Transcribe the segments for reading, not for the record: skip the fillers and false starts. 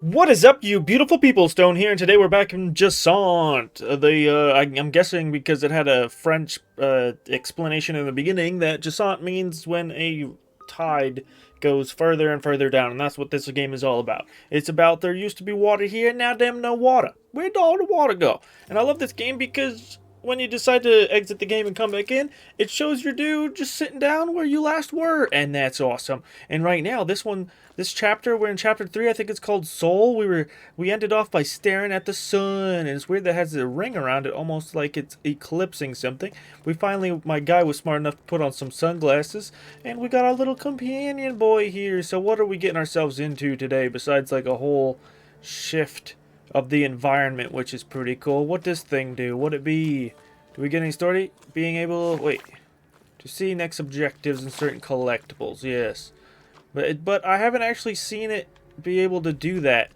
What is up, you beautiful people? Stone here, and today we're back in Jusant. I'm guessing because it had a French explanation in the beginning that Jusant means when a tide goes further and further down, and that's what this game is all about. It's about there used to be water here, and now damn no water. Where'd all the water go? And I love this game because when you decide to exit the game and come back in, it shows your dude just sitting down where you last were, and that's awesome. And right now, this chapter, we're in chapter 3, I think it's called Soul. We ended off by staring at the sun, and it's weird that it has a ring around it, almost like it's eclipsing something. My guy was smart enough to put on some sunglasses, and we got our little companion boy here. So what are we getting ourselves into today, besides like a whole shift of the environment, which is pretty cool? What does thing do? What it be? Do we get any story? Being able, wait, to see next objectives and certain collectibles. Yes, but I haven't actually seen it be able to do that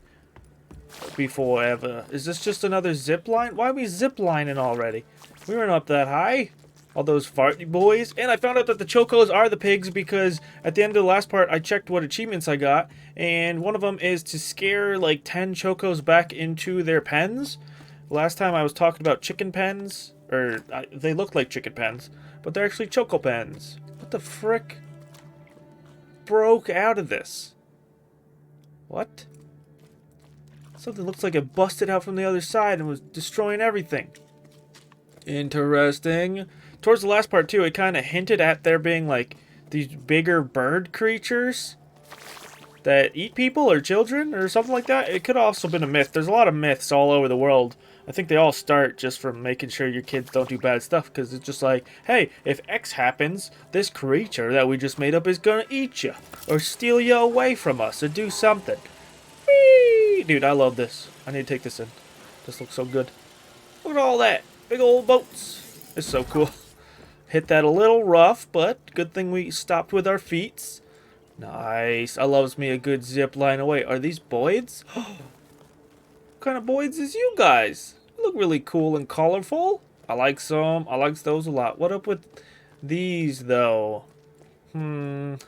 before ever. Is this just another zip line? Why are we zip lining already? We weren't up that high. All those farty boys. And I found out that the chocos are the pigs because at the end of the last part I checked what achievements I got, and one of them is to scare like 10 chocos back into their pens. Last time I was talking about chicken pens, they look like chicken pens, but they're actually choco pens. What the frick broke out of this? What? Something looks like it busted out from the other side and was destroying everything. Interesting. Towards the last part, too, it kind of hinted at there being, like, these bigger bird creatures that eat people or children or something like that. It could have also been a myth. There's a lot of myths all over the world. I think they all start just from making sure your kids don't do bad stuff, because it's just like, hey, if X happens, this creature that we just made up is going to eat you or steal you away from us or do something. Whee! Dude, I love this. I need to take this in. This looks so good. Look at all that. Big old boats. It's so cool. Hit that a little rough, but good thing we stopped with our feet. Nice. I loves me a good zip line away. Are these Boyds? What kind of Boyds is you guys? You look really cool and colorful. I like some. I like those a lot. What up with these, though? And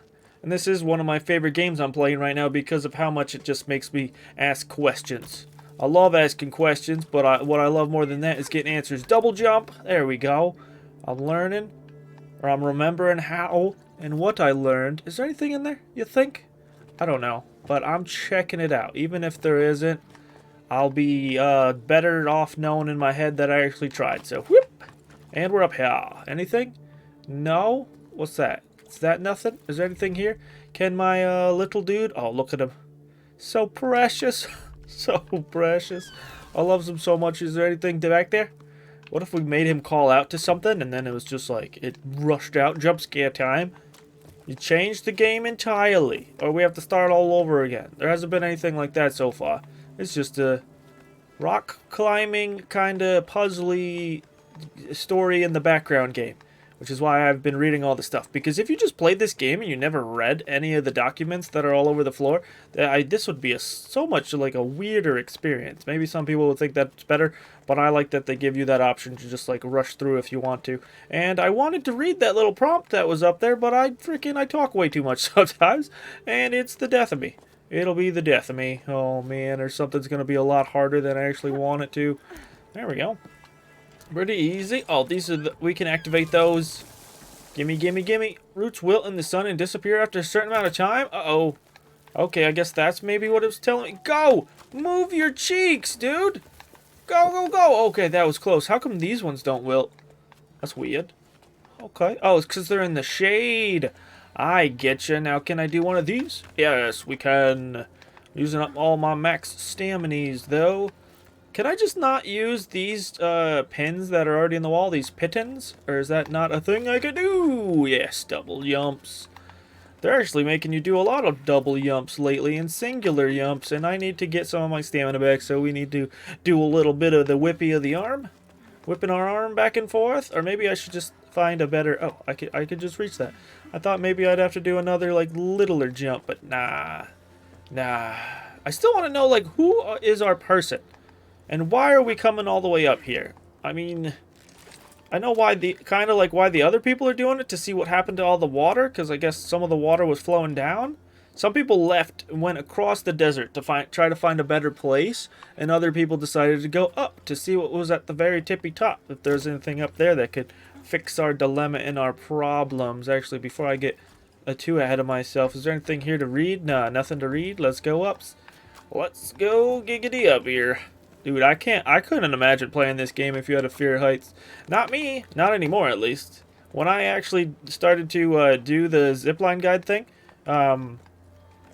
this is one of my favorite games I'm playing right now because of how much it just makes me ask questions. I love asking questions, but what I love more than that is getting answers. Double jump. There we go. I'm learning, or I'm remembering how and what I learned. Is there anything in there, you think? I don't know, but I'm checking it out. Even if there isn't, I'll be better off knowing in my head that I actually tried. So, whoop! And we're up here. Anything? No? What's that? Is that nothing? Is there anything here? Can my little dude... Oh, look at him. So precious. So precious. I love him so much. Is there anything back there? What if we made him call out to something and then it was just like, it rushed out, jump scare time? You changed the game entirely. Or we have to start all over again. There hasn't been anything like that so far. It's just a rock climbing kind of puzzly story in the background game. Which is why I've been reading all the stuff. Because if you just played this game and you never read any of the documents that are all over the floor, this would be so much like a weirder experience. Maybe some people would think that's better, but I like that they give you that option to just like rush through if you want to. And I wanted to read that little prompt that was up there, but I talk way too much sometimes, and it's the death of me. It'll be the death of me. Oh man, or something's going to be a lot harder than I actually want it to. There we go. Pretty easy. Oh, these are we can activate those. Gimme, gimme, gimme. Roots wilt in the sun and disappear after a certain amount of time. Uh-oh. Okay, I guess that's maybe what it was telling me. Go! Move your cheeks, dude! Go, go, go! Okay, that was close. How come these ones don't wilt? That's weird. Okay. Oh, it's because they're in the shade. I getcha. Now, can I do one of these? Yes, we can. Using up all my max staminies, though. Can I just not use these pins that are already in the wall, these pittons? Or is that not a thing I could do? Yes, double yumps. They're actually making you do a lot of double yumps lately and singular yumps, and I need to get some of my stamina back, so we need to do a little bit of the whippy of the arm. Whipping our arm back and forth, or maybe I should just find a better... Oh, I could just reach that. I thought maybe I'd have to do another, like, littler jump, but nah. Nah. I still want to know, like, who is our person? And why are we coming all the way up here? I mean, I know why why the other people are doing it, to see what happened to all the water, because I guess some of the water was flowing down. Some people left and went across the desert to try to find a better place, and other people decided to go up to see what was at the very tippy top, if there's anything up there that could fix our dilemma and our problems. Actually, before I get too ahead of myself, is there anything here to read? Nah, nothing to read. Let's go up. Let's go giggity up here. Dude, I couldn't imagine playing this game if you had a fear of heights. Not me. Not anymore, at least. When I actually started to do the zipline guide thing,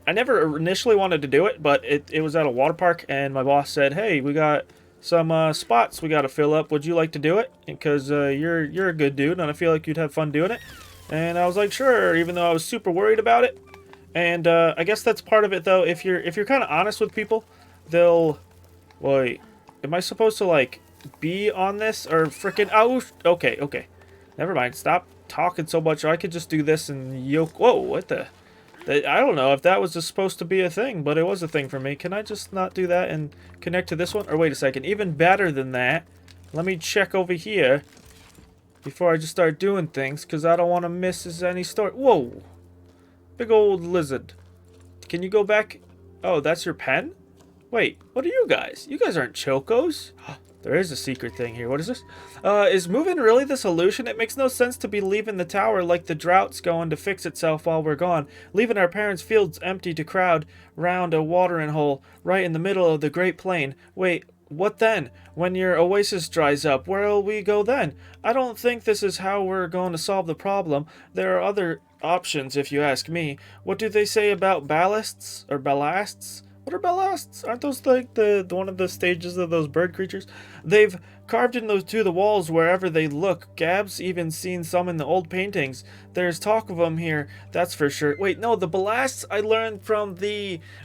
I never initially wanted to do it, but it was at a water park, and my boss said, hey, we got some spots we got to fill up. Would you like to do it? Because you're a good dude, and I feel like you'd have fun doing it. And I was like, sure, even though I was super worried about it. And I guess that's part of it, though. If you're kind of honest with people, they'll... Wait, am I supposed to, like, be on this? Or freaking... Oh, okay. Never mind. Stop talking so much. Or I could just do this and yoke... Whoa, what the... I don't know if that was just supposed to be a thing, but it was a thing for me. Can I just not do that and connect to this one? Or wait a second. Even better than that, let me check over here before I just start doing things, because I don't want to miss any story. Whoa. Big old lizard. Can you go back? Oh, that's your pen? Wait, what are you guys? You guys aren't chocos. There is a secret thing here. What is this? Is moving really the solution? It makes no sense to be leaving the tower like the drought's going to fix itself while we're gone. Leaving our parents' fields empty to crowd round a watering hole right in the middle of the Great Plain. Wait, what then? When your oasis dries up, where'll we go then? I don't think this is how we're going to solve the problem. There are other options, if you ask me. What do they say about ballasts? Or ballasts? What are ballasts? Aren't those like the one of the stages of those bird creatures? They've carved into the walls wherever they look. Gab's even seen some in the old paintings. There's talk of them here, that's for sure. Wait, no, the ballasts I learned from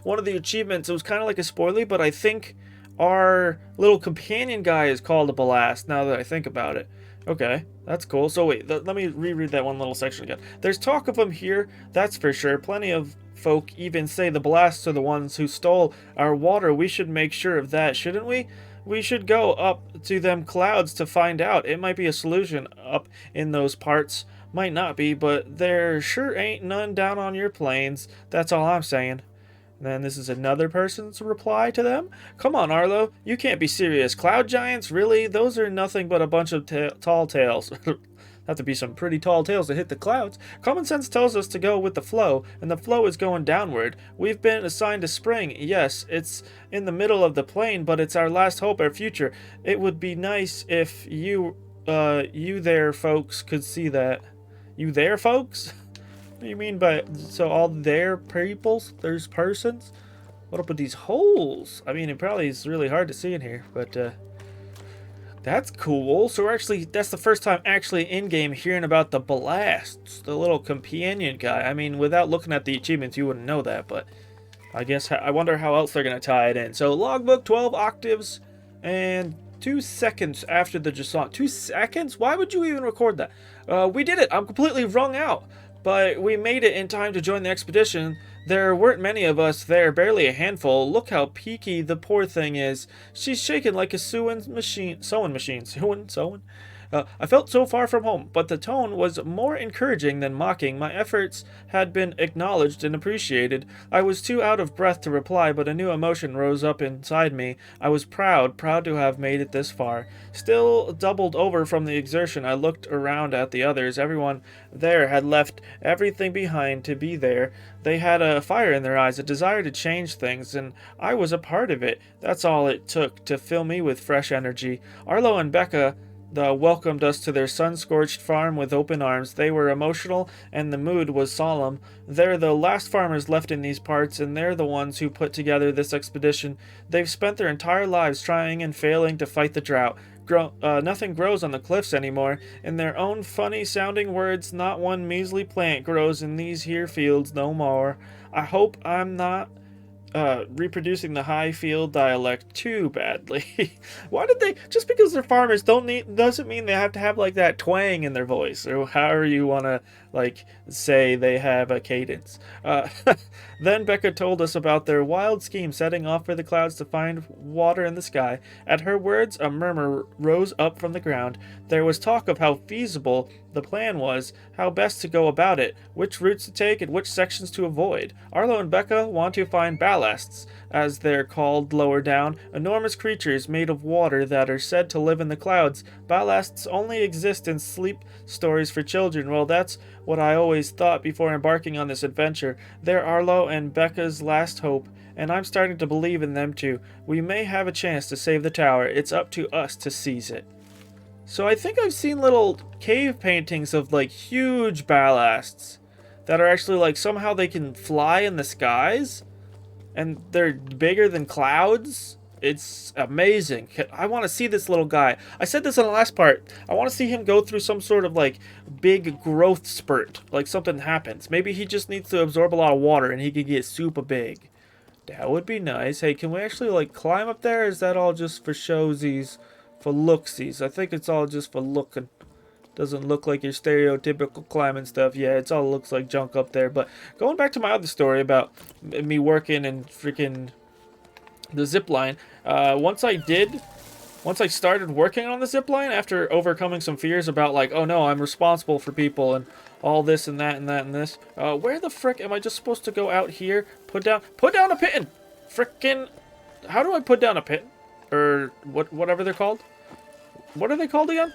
one of the achievements. It was kind of like a spoiler, but I think our little companion guy is called a ballast, now that I think about it. Okay, that's cool. So wait, let me reread that one little section again. There's talk of them here, that's for sure. Plenty of folk even say the blasts are the ones who stole our water. We should make sure of that, shouldn't we? We should go up to them clouds to find out. It might be a solution up in those parts. Might not be, but there sure ain't none down on your plains. That's all I'm saying. And then this is another person's reply to them. Come on, Arlo. You can't be serious. Cloud giants? Really? Those are nothing but a bunch of tall tales. Have to be some pretty tall tales to hit the clouds. Common sense tells us to go with the flow, and the flow is going downward. We've been assigned to spring. Yes, it's in the middle of the plain, but it's our last hope, our future. It would be nice if you there folks could see that. You there folks? What do you mean by, so all there peoples? There's persons? What up with these holes? I mean, it probably is really hard to see in here, but that's cool. So we're actually, that's the first time actually in-game hearing about the blasts, the little companion guy. I mean, without looking at the achievements, you wouldn't know that, but I guess, I wonder how else they're going to tie it in. So logbook, 12 octaves, and 2 seconds after the Jusant. 2 seconds? Why would you even record that? We did it. I'm completely wrung out. But we made it in time to join the expedition. There weren't many of us there, barely a handful. Look how peaky the poor thing is. She's shaking like a sewing machine. Sewing? I felt so far from home, but the tone was more encouraging than mocking. My efforts had been acknowledged and appreciated. I was too out of breath to reply, but a new emotion rose up inside me. I was proud to have made it this far. Still doubled over from the exertion, I looked around at the others. Everyone there had left everything behind to be there. They had a fire in their eyes, a desire to change things, and I was a part of it. That's all it took to fill me with fresh energy. Arlo and Becca welcomed us to their sun-scorched farm with open arms. They were emotional, and the mood was solemn. They're the last farmers left in these parts, and they're the ones who put together this expedition. They've spent their entire lives trying and failing to fight the drought. Nothing grows on the cliffs anymore. In their own funny-sounding words, not one measly plant grows in these here fields no more. I hope I'm not reproducing the Highfield dialect too badly. Why did they, just because they're farmers doesn't mean they have to have like that twang in their voice, or however you want to like say they have a cadence. Then Becca told us about their wild scheme, setting off for the clouds to find water in the sky. At her words, a murmur rose up from the ground. There was talk of how feasible The plan was how best to go about it, which routes to take, and which sections to avoid. Arlo and Becca want to find ballasts, as they're called lower down, enormous creatures made of water that are said to live in the clouds. Ballasts only exist in sleep stories for children. Well, that's what I always thought before embarking on this adventure. They're Arlo and Becca's last hope, and I'm starting to believe in them too. We may have a chance to save the tower. It's up to us to seize it. So I think I've seen little cave paintings of like huge ballasts that are actually like somehow they can fly in the skies and they're bigger than clouds. It's amazing. I want to see this little guy. I said this in the last part. I want to see him go through some sort of like big growth spurt, like something happens. Maybe he just needs to absorb a lot of water and he could get super big. That would be nice. Hey, can we actually like climb up there? Or is that all just for showsies? For looksies. I think it's all just for looking. Doesn't look like your stereotypical climbing stuff. Yeah, it's all looks like junk up there. But going back to my other story about me working and freaking the zip line. Once I started working on the zip line after overcoming some fears about like, oh no, I'm responsible for people and all this and that and that and this. Where the frick am I just supposed to go out here? Put down a pin. Frickin', how do I put down a pin? Or whatever they're called. What are they called again?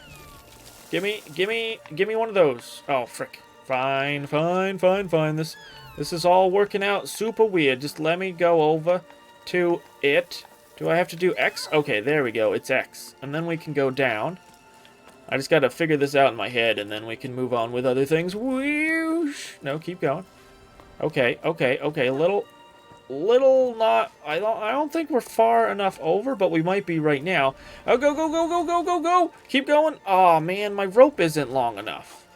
Give me one of those. Oh frick. Fine. This is all working out super weird. Just let me go over to it. Do I have to do X? Okay, there we go. It's X. And then we can go down. I just gotta figure this out in my head and then we can move on with other things. Whoosh. No, keep going. Okay. Little not. I don't think we're far enough over, but we might be right now. Oh, go. Keep going. Oh man, my rope isn't long enough.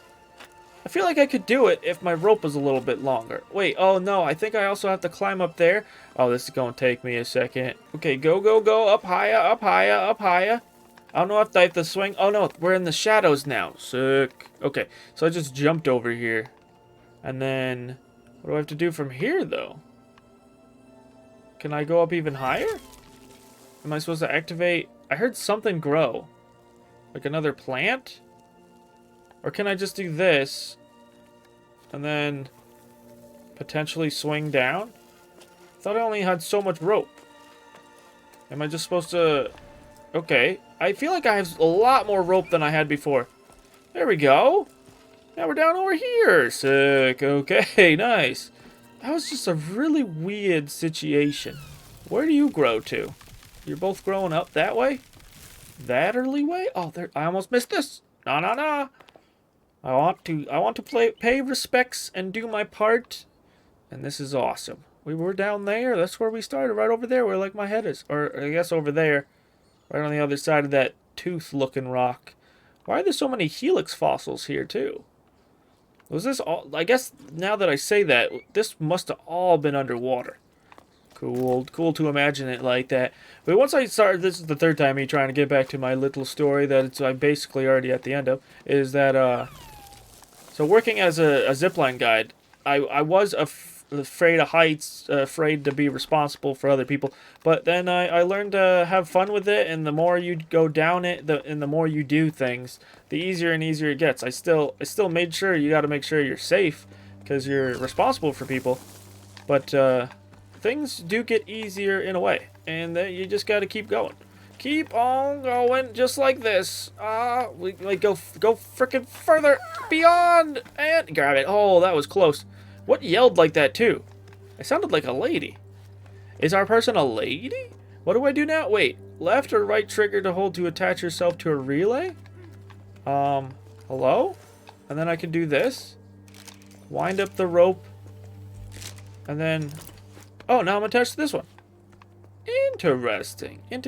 I feel like I could do it if my rope was a little bit longer. Wait, oh no, I think I also have to climb up there. Oh, this is going to take me a second. Okay, go. Up higher. I don't know if I have to swing. Oh no, we're in the shadows now. Sick. Okay, so I just jumped over here. And then, what do I have to do from here though? Can I go up even higher? Am I supposed to activate? I heard something grow. Like another plant? Or can I just do this? And then potentially swing down? I thought I only had so much rope. Am I just supposed to... Okay. I feel like I have a lot more rope than I had before. There we go. Now we're down over here. Sick. Okay, nice. That was just a really weird situation. Where do you grow to? You're both growing up that way? That early way? Oh, there! I almost missed this. No. I want to pay respects and do my part. And this is awesome. We were down there. That's where we started. Right over there where like my head is. Or I guess over there. Right on the other side of that tooth-looking rock. Why are there so many helix fossils here too? Was this all... I guess now that I say that, this must have all been underwater. Cool to imagine it like that. But once I started, this is the third time me trying to get back to my little story that I'm basically already at the end of, is that, so working as a zipline guide, I was afraid of heights, afraid to be responsible for other people, but then I learned to have fun with it, and the more you go down it, and the more you do things, the easier and easier it gets. I still made sure you got to make sure you're safe, because you're responsible for people, but things do get easier in a way, and you just got to keep going. Keep on going, just like this. We like go frickin' further beyond and grab it. Oh, that was close. What yelled like that too? I sounded like a lady. Is our person a lady? What do I do now? Wait, left or right trigger to hold to attach yourself to a relay? Hello? And then I can do this. Wind up the rope. And then, oh, now I'm attached to this one. Interesting. Where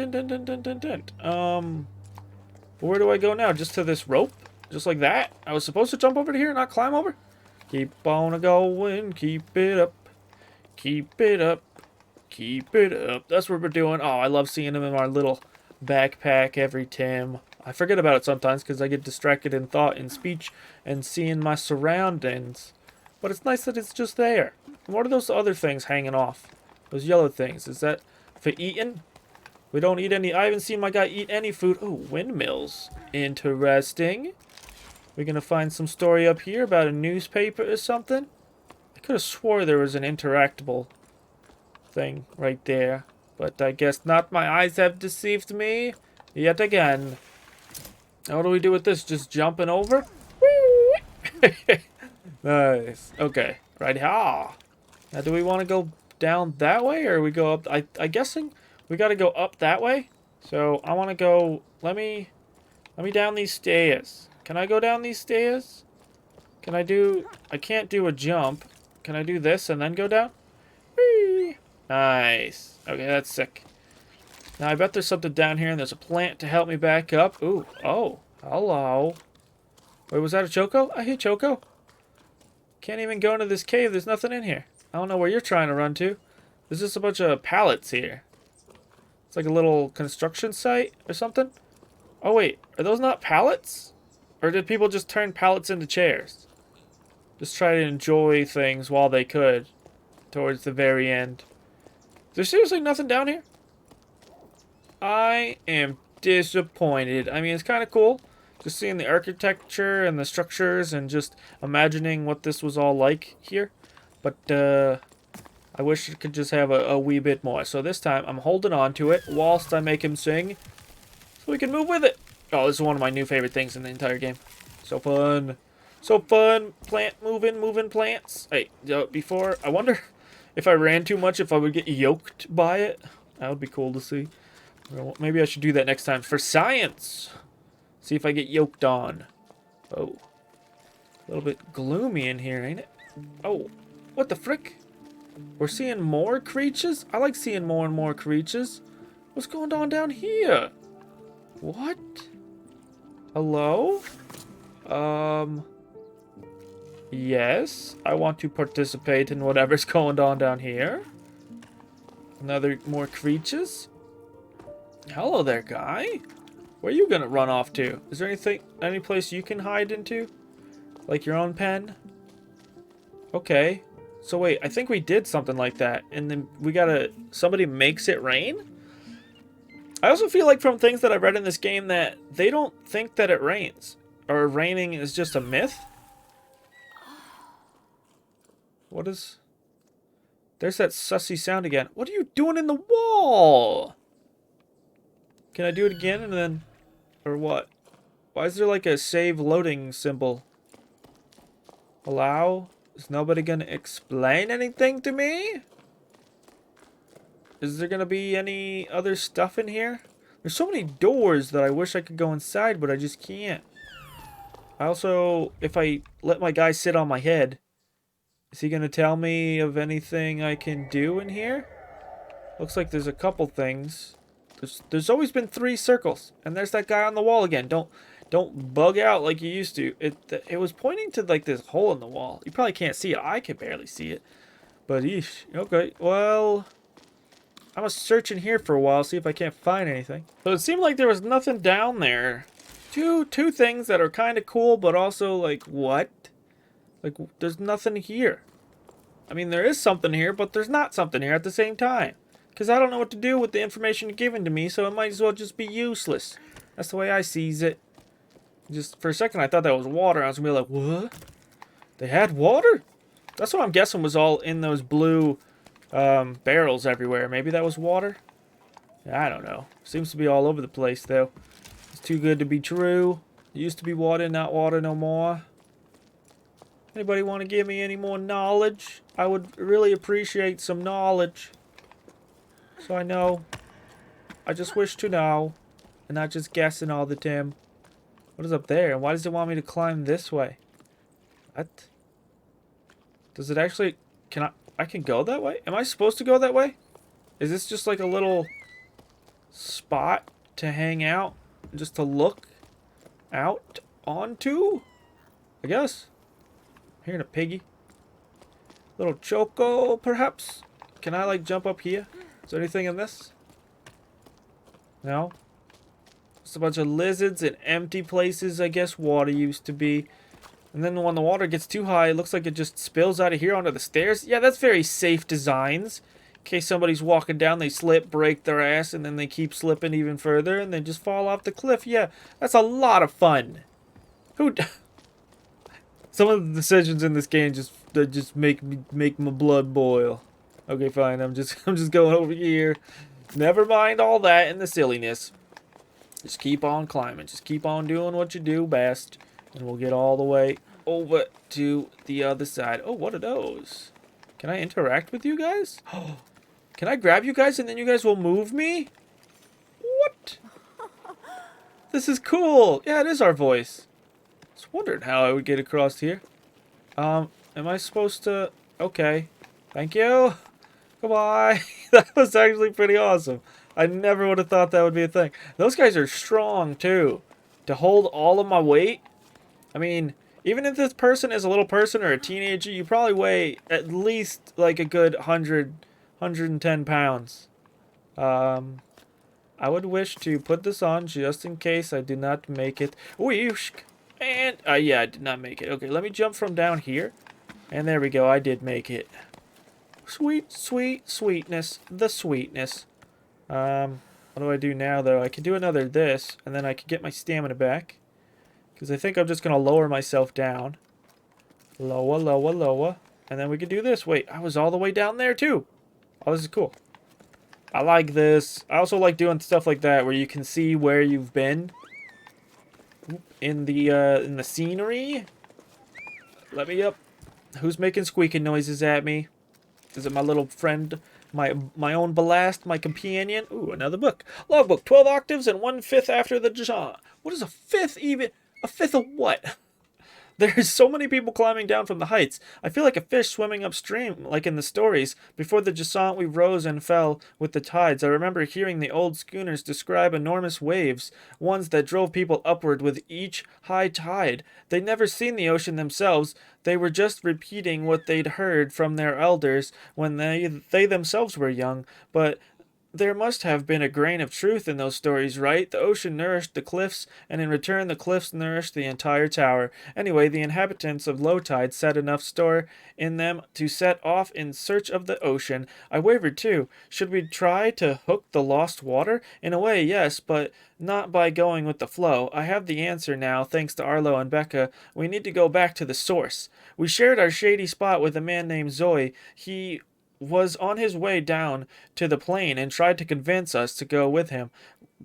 do I go now? Just to this rope? Just like that? I was supposed to jump over to here, not climb over? Keep on a-going, keep it up. Keep it up. Keep it up. That's what we're doing. Oh, I love seeing them in our little backpack every time. I forget about it sometimes because I get distracted in thought and speech and seeing my surroundings. But it's nice that it's just there. And what are those other things hanging off? Those yellow things. Is that for eating? We don't eat any. I haven't seen my guy eat any food. Oh, windmills. Interesting. We gonna find some story up here about a newspaper or something? I could have swore there was an interactable thing right there. But I guess not. My eyes have deceived me yet again. Now what do we do with this? Just jumping over? Whee! Nice. Okay. Right here. Now do we want to go down that way or we go up? I guessing we got to go up that way. So I want to go. Let me down these stairs. Can I go down these stairs? Can I do... I can't do a jump. Can I do this and then go down? Whee! Nice. Okay, that's sick. Now, I bet there's something down here and there's a plant to help me back up. Ooh. Oh. Hello. Wait, was that a Choco? I hate Choco. Can't even go into this cave. There's nothing in here. I don't know where you're trying to run to. There's just a bunch of pallets here. It's like a little construction site or something. Oh, wait. Are those not pallets? Or did people just turn pallets into chairs? Just try to enjoy things while they could. Towards the very end. Is there seriously nothing down here? I am disappointed. I mean, it's kind of cool. Just seeing the architecture and the structures and just imagining what this was all like here. But, I wish it could just have a wee bit more. So this time, I'm holding on to it whilst I make him sing. So we can move with it. Oh, this is one of my new favorite things in the entire game. So fun. So fun. Plant moving plants. Hey, before, I wonder if I ran too much, if I would get yoked by it. That would be cool to see. Well, maybe I should do that next time for science. See if I get yoked on. Oh. A little bit gloomy in here, ain't it? Oh, what the frick? We're seeing more creatures? I like seeing more and more creatures. What's going on down here? What? Hello? Yes, I want to participate in whatever's going on down here. More creatures? Hello there, guy. Where are you gonna run off to? Is there any place you can hide into? Like your own pen? Okay. So wait, I think we did something like that, and then somebody makes it rain? I also feel like from things that I've read in this game that they don't think that it rains. Or raining is just a myth. What is... There's that sussy sound again. What are you doing in the wall? Can I do it again and then... Or what? Why is there like a save loading symbol? Allow? Is nobody gonna explain anything to me? Is there gonna be any other stuff in here? There's so many doors that I wish I could go inside, but I just can't. I also, if I let my guy sit on my head, is he gonna tell me of anything I can do in here? Looks like there's a couple things. There's always been 3 circles, and there's that guy on the wall again. Don't bug out like you used to. It was pointing to like this hole in the wall. You probably can't see it. I can barely see it. But eesh. Okay. Well, I'm gonna search in here for a while, see if I can't find anything. So it seemed like there was nothing down there. Two things that are kind of cool, but also like what? Like there's nothing here. I mean, there is something here, but there's not something here at the same time. Because I don't know what to do with the information given to me, so it might as well just be useless. That's the way I sees it. Just for a second, I thought that was water. I was gonna be like, what? They had water? That's what I'm guessing was all in those blue barrels everywhere. Maybe that was water? I don't know. Seems to be all over the place, though. It's too good to be true. It used to be water, not water no more. Anybody want to give me any more knowledge? I would really appreciate some knowledge. So I know. I just wish to know. And not just guessing all the time. What is up there? Why does it want me to climb this way? What? Does it actually... I can go that way? Am I supposed to go that way? Is this just like a little spot to hang out? Just to look out onto? I guess. I'm hearing a piggy. Little choco, perhaps? Can I like jump up here? Is there anything in this? No? Just a bunch of lizards and empty places, I guess water used to be. And then when the water gets too high, it looks like it just spills out of here onto the stairs. Yeah, that's very safe designs. In case somebody's walking down, they slip, break their ass, and then they keep slipping even further, and then just fall off the cliff. Yeah, that's a lot of fun. Some of the decisions in this game just make my blood boil. Okay, fine. I'm just going over here. Never mind all that and the silliness. Just keep on climbing. Just keep on doing what you do best, and we'll get all the way over to the other side. Oh, what are those? Can I interact with you guys? Can I grab you guys and then you guys will move me? What? This is cool. Yeah, it is our voice. I was wondering how I would get across here. Am I supposed to... Okay. Thank you. Goodbye. That was actually pretty awesome. I never would have thought that would be a thing. Those guys are strong, too. To hold all of my weight? I mean, even if this person is a little person or a teenager, you probably weigh at least like a good 110 pounds. I would wish to put this on just in case I do not make it. Whoosh! And, yeah, I did not make it. Okay, let me jump from down here. And there we go, I did make it. Sweet, sweet, sweetness. The sweetness. What do I do now, though? I can do another this, and then I can get my stamina back. Because I think I'm just going to lower myself down. Lower, lower, lower. And then we can do this. Wait, I was all the way down there, too. Oh, this is cool. I like this. I also like doing stuff like that, where you can see where you've been. In the scenery. Let me up. Who's making squeaking noises at me? Is it my little friend, my own ballast, my companion? Ooh, another book. Logbook, 12 octaves and 1/5 after the Jusant. What is a fifth even? A fifth of what? There's so many people climbing down from the heights. I feel like a fish swimming upstream, like in the stories. Before the Jusant, we rose and fell with the tides. I remember hearing the old schooners describe enormous waves, ones that drove people upward with each high tide. They'd never seen the ocean themselves. They were just repeating what they'd heard from their elders when they themselves were young. But there must have been a grain of truth in those stories, right? The ocean nourished the cliffs, and in return the cliffs nourished the entire tower. Anyway, the inhabitants of low tide set enough store in them to set off in search of the ocean. I wavered too. Should we try to hook the lost water? In a way, yes, but not by going with the flow. I have the answer now, thanks to Arlo and Becca. We need to go back to the source. We shared our shady spot with a man named Zoe. He was on his way down to the plain and tried to convince us to go with him.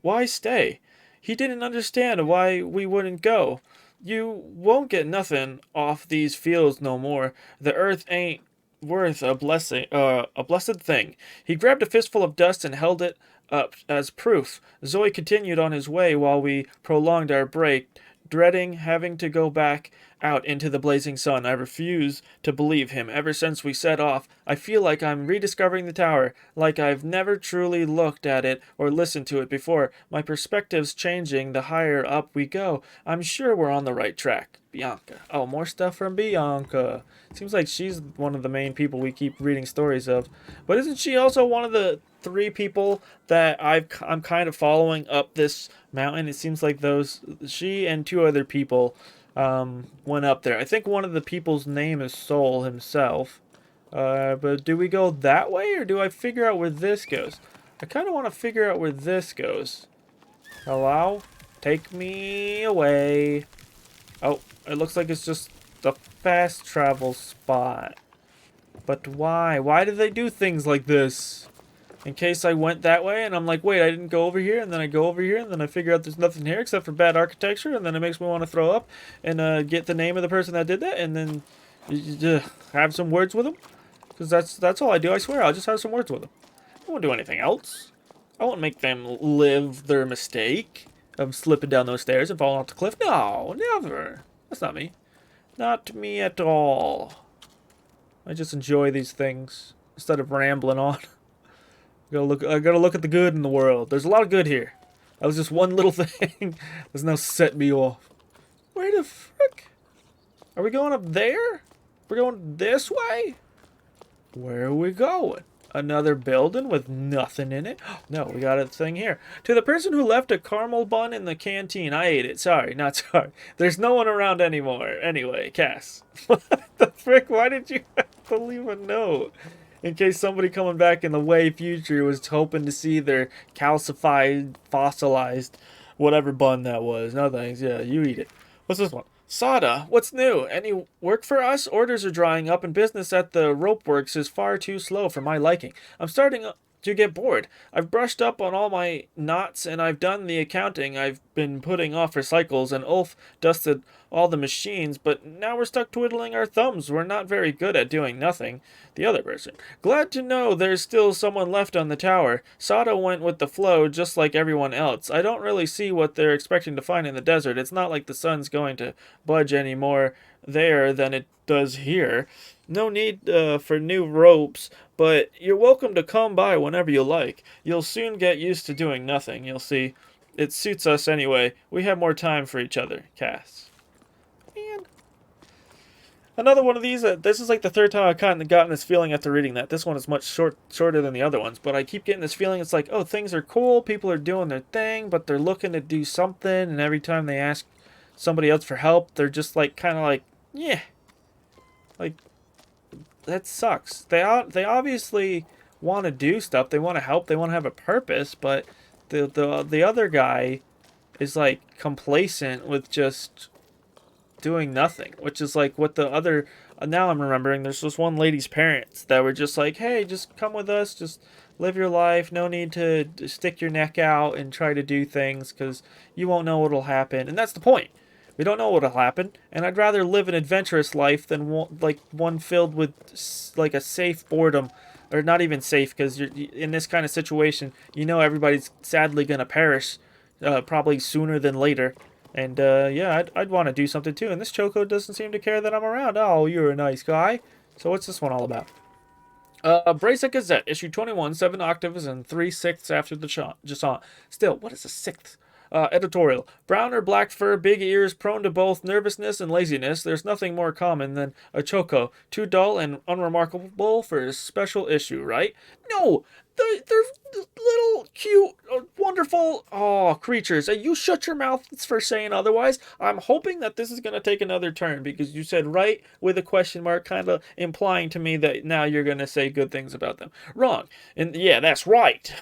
Why stay? He didn't understand why we wouldn't go. You won't get nothing off these fields no more. The earth ain't worth a blessed thing. He grabbed a fistful of dust and held it up as proof. Zoe continued on his way while we prolonged our break, dreading having to go back out into the blazing sun. I refuse to believe him. Ever since we set off, I feel like I'm rediscovering the tower, like I've never truly looked at it or listened to it before. My perspective's changing the higher up we go. I'm sure we're on the right track. Bianca. Oh, more stuff from Bianca. Seems like she's one of the main people we keep reading stories of. But isn't she also one of the 3 people that I'm kind of following up this mountain? It seems like she and 2 other people went up there. I think one of the people's name is Soul himself. But do we go that way, or do I figure out where this goes? I kind of want to figure out where this goes. Hello? Take me away. Oh, it looks like it's just a fast travel spot. But why? Why do they do things like this? In case I went that way and I'm like, wait, I didn't go over here, and then I go over here, and then I figure out there's nothing here except for bad architecture, and then it makes me want to throw up and get the name of the person that did that, and then have some words with them. Because that's all I do, I swear. I'll just have some words with them. I won't do anything else. I won't make them live their mistake of slipping down those stairs and falling off the cliff. No, never. That's not me. Not me at all. I just enjoy these things instead of rambling on. I gotta look at the good in the world. There's a lot of good here. That was just one little thing that's now set me off. Where the frick? Are we going up there? We're going this way? Where are we going? Another building with nothing in it? No, we got a thing here. To the person who left a caramel bun in the canteen, I ate it. Sorry, not sorry. There's no one around anymore. Anyway, Cass. What the frick? Why did you have to leave a note? In case somebody coming back in the way future was hoping to see their calcified, fossilized, whatever bun that was. No thanks. Yeah, you eat it. What's this one? Sada, what's new? Any work for us? Orders are drying up and business at the rope works is far too slow for my liking. I'm starting to get bored. I've brushed up on all my knots and I've done the accounting I've been putting off for cycles, and Ulf dusted all the machines, but now we're stuck twiddling our thumbs. We're not very good at doing nothing. The other person. Glad to know there's still someone left on the tower. Sada went with the flow just like everyone else. I don't really see what they're expecting to find in the desert. It's not like the sun's going to budge any more there than it does here. No need for new ropes, but you're welcome to come by whenever you like. You'll soon get used to doing nothing, you'll see. It suits us anyway. We have more time for each other, Cass. Man. Another one of these, this is like the third time I've kind of gotten this feeling after reading that. This one is much shorter than the other ones, but I keep getting this feeling it's like, oh, things are cool, people are doing their thing, but they're looking to do something, and every time they ask somebody else for help, they're just like, kind of like, yeah. Like, that sucks. They obviously want to do stuff, they want to help, they want to have a purpose, but the other guy is like complacent with just doing nothing, which is like what the other, now I'm remembering there's this one lady's parents that were just like, hey, just come with us, just live your life, no need to stick your neck out and try to do things because you won't know what'll happen. And that's the point. We don't know what'll happen, and I'd rather live an adventurous life than one filled with like a safe boredom, or not even safe, because you're in this kind of situation, you know everybody's sadly gonna perish, probably sooner than later. And yeah, I'd want to do something too. And this Choco doesn't seem to care that I'm around. Oh, you're a nice guy. So what's this one all about? Brace Gazette, issue 21, 7 octaves and 3/6 after the Jusant. Still, what is a sixth? Editorial. Brown or black fur, big ears, prone to both nervousness and laziness. There's nothing more common than a Choco. Too dull and unremarkable for a special issue, right? No! They're little, cute, wonderful, creatures. You shut your mouth for saying otherwise. I'm hoping that this is going to take another turn, because you said right with a question mark, kind of implying to me that now you're going to say good things about them. Wrong. And yeah, that's right.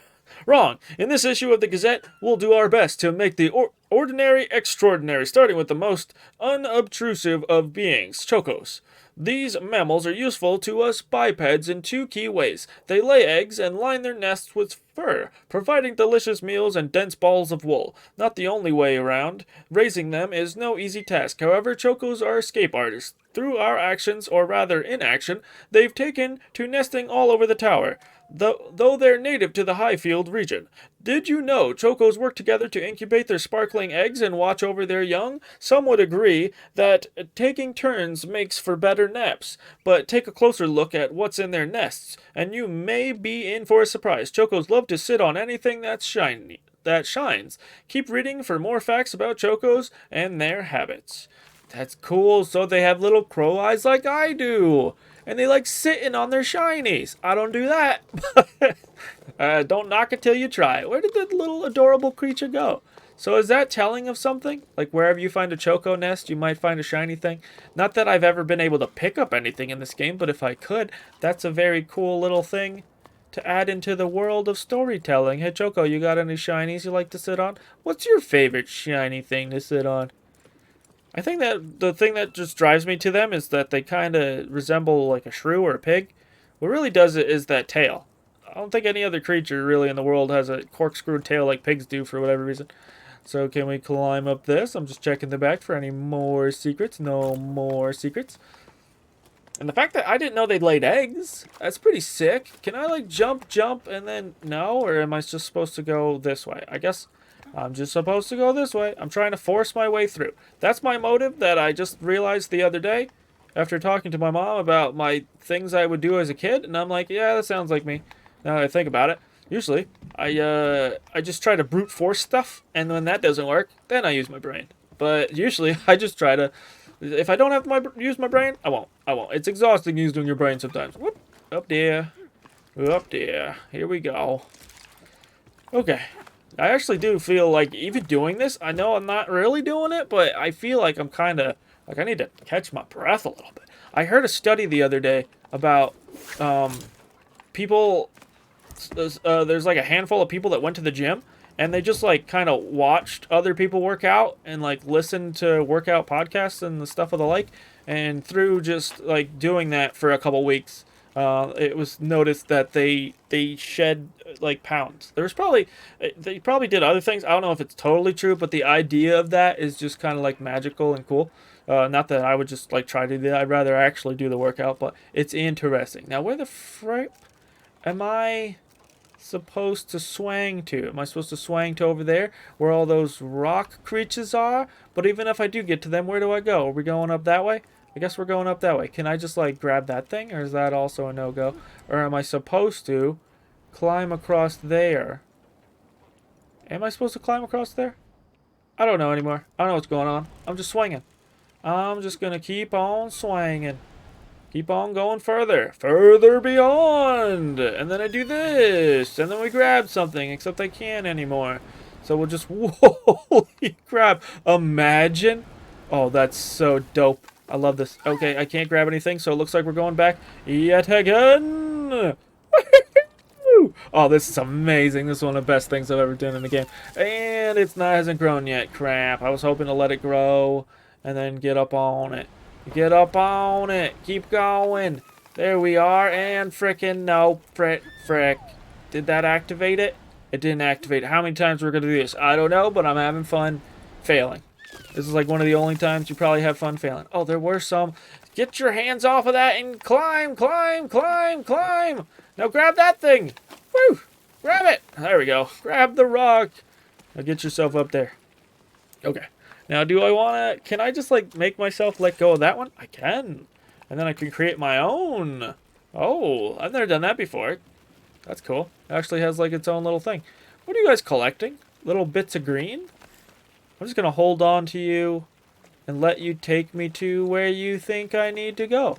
Wrong. In this issue of the Gazette, we'll do our best to make the ordinary extraordinary, starting with the most unobtrusive of beings, Chocos. These mammals are useful to us bipeds in 2 key ways. They lay eggs and line their nests with fur, providing delicious meals and dense balls of wool. Not the only way around. Raising them is no easy task. However, Chocos are escape artists. Through our actions, or rather inaction, they've taken to nesting all over the tower, though they're native to the Highfield region. Did you know Chocos work together to incubate their sparkling eggs and watch over their young? Some would agree that taking turns makes for better naps, but take a closer look at what's in their nests, and you may be in for a surprise. Chocos love to sit on anything that's shiny, that shines. Keep reading for more facts about Chocos and their habits. That's cool. So they have little crow eyes like I do. And they like sitting on their shinies. I don't do that. Don't knock it till you try it. Where did the little adorable creature go? So is that telling of something? Like wherever you find a Choco nest, you might find a shiny thing? Not that I've ever been able to pick up anything in this game, but if I could, that's a very cool little thing to add into the world of storytelling. Hey Choco, you got any shinies you like to sit on? What's your favorite shiny thing to sit on? I think that the thing that just drives me to them is that they kind of resemble like a shrew or a pig. What really does it is that tail. I don't think any other creature really in the world has a corkscrew tail like pigs do for whatever reason. So can we climb up this? I'm just checking the back for any more secrets. No more secrets. And the fact that I didn't know they laid eggs, that's pretty sick. Can I like jump, and then no? Or am I just supposed to go this way? I guess I'm just supposed to go this way. I'm trying to force my way through. That's my motive that I just realized the other day after talking to my mom about my things I would do as a kid. And I'm like, yeah, that sounds like me. Now that I think about it. Usually, I just try to brute force stuff. And when that doesn't work, then I use my brain. But usually, I just try to... If I don't have to use my brain, I won't. It's exhausting using your brain sometimes. Whoop. Up there. Up there. Here we go. Okay. I actually do feel like even doing this, I know I'm not really doing it, but I feel like I'm kind of, like I need to catch my breath a little bit. I heard a study the other day about people, there's like a handful of people that went to the gym, and they just like kind of watched other people work out and like listened to workout podcasts and the stuff of the like. And through just like doing that for a couple weeks, it was noticed that they shed like pounds. There was probably they probably did other things. I don't know if it's totally true, but the idea of that is just kind of like magical and cool. Not that I would just like try to do that. I'd rather actually do the workout, but it's interesting. Now, where the frick am I supposed to swang to? Am I supposed to swang to over there where all those rock creatures are? But even if I do get to them, where do I go? Are we going up that way? I guess we're going up that way. Can I just like grab that thing, or is that also a no-go? Or am I supposed to climb across there? Am I supposed to climb across there? I don't know anymore. I don't know what's going on. I'm just swinging. I'm just gonna keep on swinging. Keep on going further. Further beyond. And then I do this. And then we grab something, except I can't anymore. So we'll just... Holy crap. Imagine. Oh, that's so dope. I love this. Okay, I can't grab anything, so it looks like we're going back yet again. Oh, this is amazing. This is one of the best things I've ever done in the game. And it's not hasn't grown yet. Crap. I was hoping to let it grow and then get up on it. Get up on it. Keep going. There we are. And frickin' no. Frick. Did that activate it? It didn't activate. How many times we're going to do this? I don't know, but I'm having fun failing. This is like one of the only times you probably have fun failing. Oh, there were some. Get your hands off of that and climb, climb, climb, climb. Now grab that thing. Woo! Grab it. There we go. Grab the rock. Now get yourself up there. Okay. Now, do I want to... Can I just, like, make myself let go of that one? I can. And then I can create my own. Oh, I've never done that before. That's cool. It actually has, like, its own little thing. What are you guys collecting? Little bits of green? I'm just going to hold on to you and let you take me to where you think I need to go.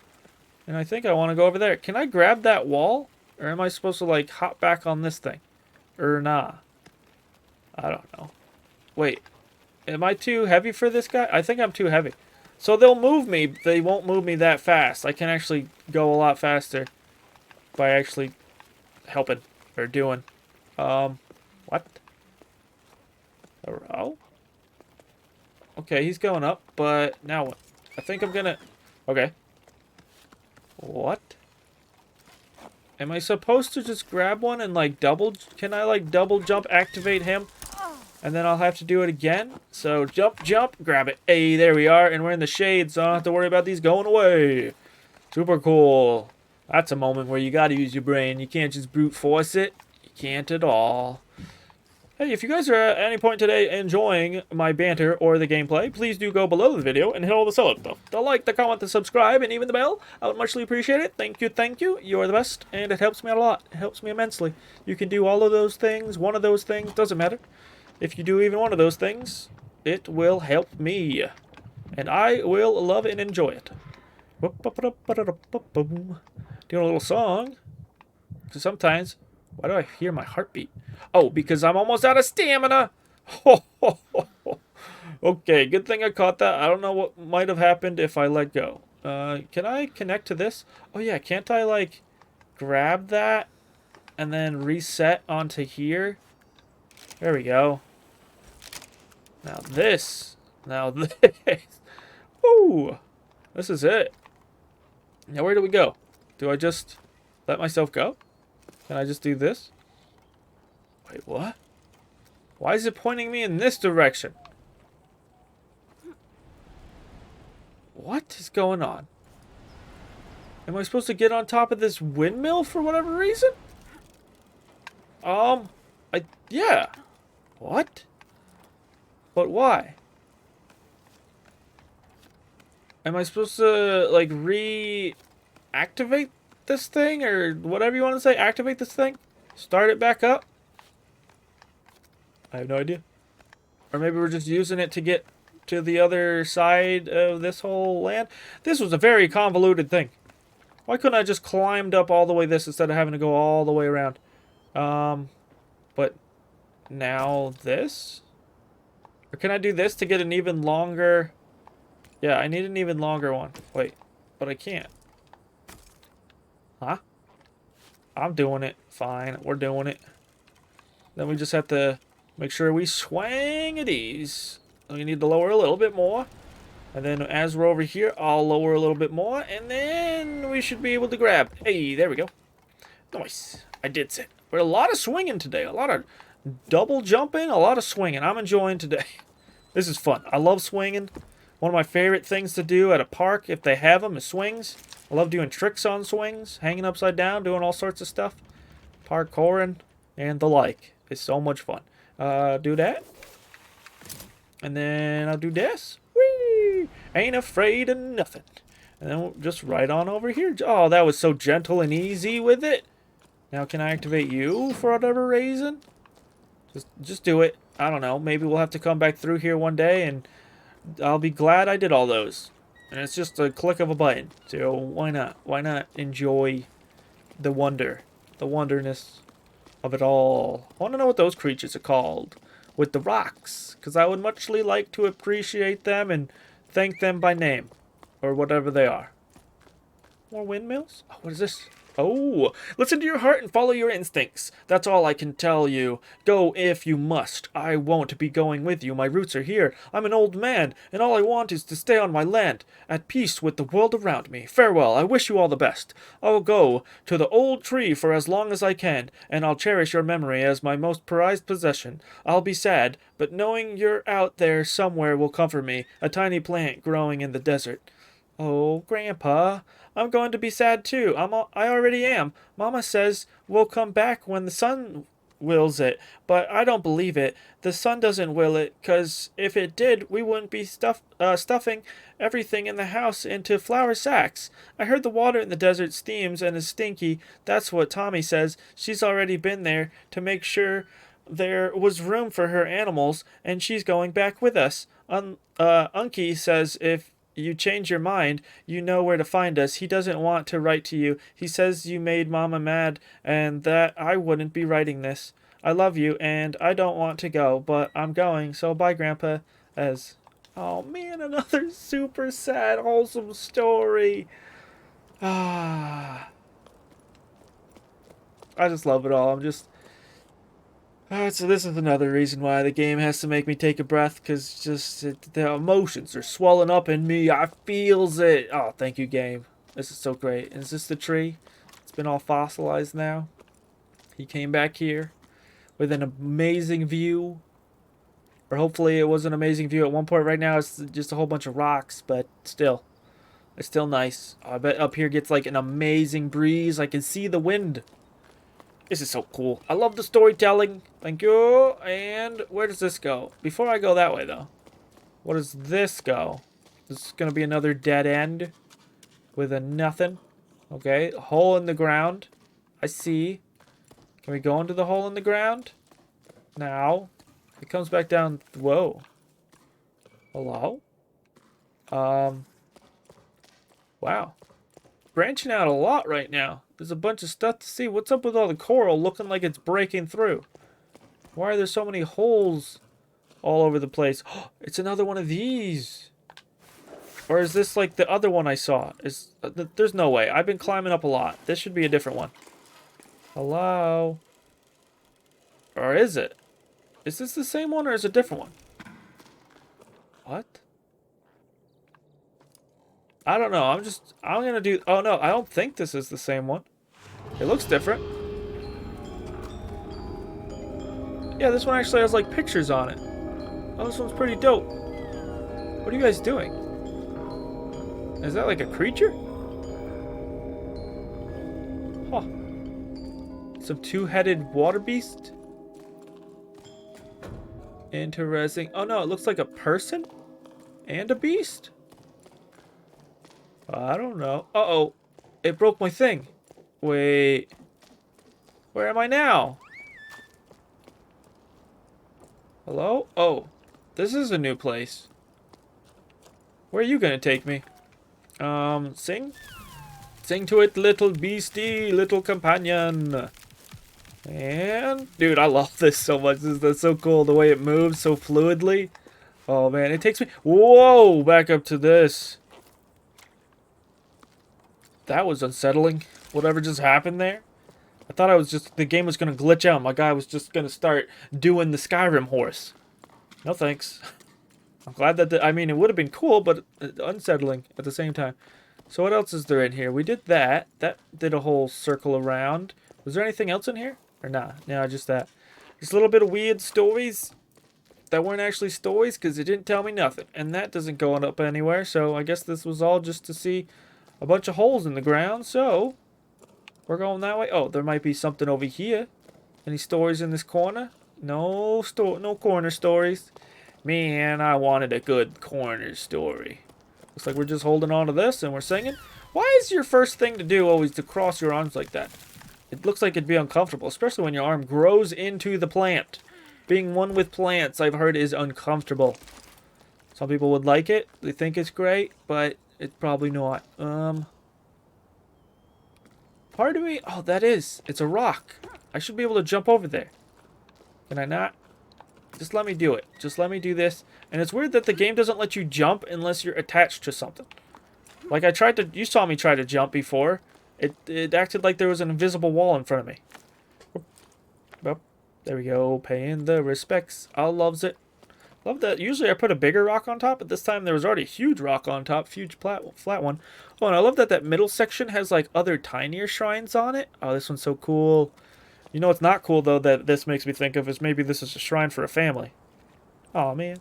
And I think I want to go over there. Can I grab that wall? Or am I supposed to, like, hop back on this thing? Or nah? I don't know. Wait. Am I too heavy for this guy? I think I'm too heavy. So they'll move me. They won't move me that fast. I can actually go a lot faster by actually helping or doing. What? Oh? Okay, he's going up, but now what? I think I'm gonna... Okay. What? Am I supposed to just grab one and like double... Can I like double jump activate him? And then I'll have to do it again. So jump, jump, grab it. Hey, there we are. And we're in the shade, so I don't have to worry about these going away. Super cool. That's a moment where you got to use your brain. You can't just brute force it. You can't at all. Hey, if you guys are at any point today enjoying my banter or the gameplay, please do go below the video and hit all the cell stuff. The like, the comment, the subscribe, and even the bell. I would muchly appreciate it. Thank you, thank you. You're the best, and it helps me out a lot. It helps me immensely. You can do all of those things, one of those things, doesn't matter. If you do even one of those things, it will help me. And I will love and enjoy it. Doing a little song. Because sometimes, why do I hear my heartbeat? Oh, because I'm almost out of stamina. Okay, good thing I caught that. I don't know what might have happened if I let go. Can I connect to this? Oh yeah, can't I like grab that and then reset onto here? There we go. Now this. Now this. Ooh. This is it. Now where do we go? Do I just let myself go? Can I just do this? Wait, what? Why is it pointing me in this direction? What is going on? Am I supposed to get on top of this windmill for whatever reason? Yeah. What? But why? Am I supposed to, like, reactivate this thing? Or whatever you want to say? Activate this thing? Start it back up? I have no idea. Or maybe we're just using it to get to the other side of this whole land? This was a very convoluted thing. Why couldn't I just climbed up all the way this instead of having to go all the way around? But now this? Or can I do this to get an even longer... Yeah, I need an even longer one. Wait, but I can't. Huh? I'm doing it. Fine, we're doing it. Then we just have to Make sure we swing at ease. We need to lower a little bit more. And then as we're over here, I'll lower a little bit more. And then we should be able to grab. Hey, there we go. Nice. I did it. We're a lot of swinging today. A lot of double jumping. A lot of swinging. I'm enjoying today. This is fun. I love swinging. One of my favorite things to do at a park, if they have them, is swings. I love doing tricks on swings. Hanging upside down. Doing all sorts of stuff. Parkouring. And the like. It's so much fun. Do that. And then I'll do this. Whee! Ain't afraid of nothing. And then we'll just right on over here. Oh, that was so gentle and easy with it. Now can I activate you for whatever reason? Just do it. I don't know. Maybe we'll have to come back through here one day and I'll be glad I did all those. And it's just a click of a button. So why not? Why not enjoy the wonder? The wonderness of it all. I want to know what those creatures are called. With the rocks, because I would muchly like to appreciate them and thank them by name, or whatever they are. More windmills? Oh, what is this? Oh, listen to your heart and follow your instincts. That's all I can tell you. Go if you must. I won't be going with you. My roots are here. I'm an old man, and all I want is to stay on my land, at peace with the world around me. Farewell. I wish you all the best. I'll go to the old tree for as long as I can, and I'll cherish your memory as my most prized possession. I'll be sad, but knowing you're out there somewhere will comfort me, a tiny plant growing in the desert. Oh, Grandpa, I'm going to be sad too. I already am. Mama says we'll come back when the sun wills it, but I don't believe it. The sun doesn't will it, 'cause if it did, we wouldn't be stuffing everything in the house into flour sacks. I heard the water in the desert steams and is stinky. That's what Tommy says. She's already been there to make sure there was room for her animals, and she's going back with us. Unky says if you change your mind, you know where to find us. He doesn't want to write to you. He says you made Mama mad and that I wouldn't be writing this. I love you and I don't want to go, but I'm going, so bye, Grandpa. As oh man, another super sad, wholesome story. I just love it all. So this is another reason why the game has to make me take a breath, because the emotions are swelling up in me. I feels it. Oh, thank you, game. This is so great. Is this the tree? It's been all fossilized now. He came back here with an amazing view. Or hopefully it was an amazing view at one point. Right now it's just a whole bunch of rocks, but still. It's still nice. I bet up here gets like an amazing breeze. I can see the wind. This is so cool. I love the storytelling. Thank you. And where does this go? Before I go that way, though. Where does this go? This is going to be another dead end with a nothing. Okay. A hole in the ground. I see. Can we go into the hole in the ground? Now. It comes back down. Whoa. Hello? Wow. Branching out a lot right now. There's a bunch of stuff to see. What's up with all the coral looking like it's breaking through? Why are there so many holes all over the place? Oh, it's another one of these. Or is this like the other one I saw? There's no way. I've been climbing up a lot. This should be a different one. Hello? Or is it? Is this the same one or is it a different one? What? I don't know. I'm gonna do... Oh, no. I don't think this is the same one. It looks different. Yeah, this one actually has, like, pictures on it. Oh, this one's pretty dope. What are you guys doing? Is that, like, a creature? Huh. Some two-headed water beast? Interesting. Oh, no. It looks like a person? And a beast? I don't know. Uh-oh. It broke my thing. Wait. Where am I now? Hello? Oh. This is a new place. Where are you gonna take me? Sing? Sing to it, little beastie, little companion. And... Dude, I love this so much. That's so cool. The way it moves so fluidly. Oh, man. It takes me... Whoa! Back up to this. That was unsettling. Whatever just happened there. I thought the game was gonna glitch out. My guy was just gonna start doing the Skyrim horse. No thanks. I'm glad that, I mean, it would have been cool, but unsettling at the same time. So what else is there in here? We did that. That did a whole circle around. Was there anything else in here? Or nah? No, just that. Just a little bit of weird stories that weren't actually stories because it didn't tell me nothing. And that doesn't go up anywhere, so I guess this was all just to see a bunch of holes in the ground, so we're going that way. Oh, there might be something over here. Any stories in this corner? No corner stories. Man, I wanted a good corner story. Looks like we're just holding on to this and we're singing. Why is your first thing to do always to cross your arms like that? It looks like it'd be uncomfortable, especially when your arm grows into the plant. Being one with plants, I've heard, is uncomfortable. Some people would like it. They think it's great, but it's probably not. Part of me... Oh, that is. It's a rock. I should be able to jump over there. Can I not? Just let me do it. Just let me do this. And it's weird that the game doesn't let you jump unless you're attached to something. Like I tried to... You saw me try to jump before. It acted like there was an invisible wall in front of me. Well, there we go. Paying the respects. I loves it. Love that. Usually I put a bigger rock on top, but this time there was already a huge rock on top. Huge flat one. Oh, and I love that that middle section has like other tinier shrines on it. Oh, this one's so cool. You know what's not cool, though, that this makes me think of is maybe this is a shrine for a family. Oh, man.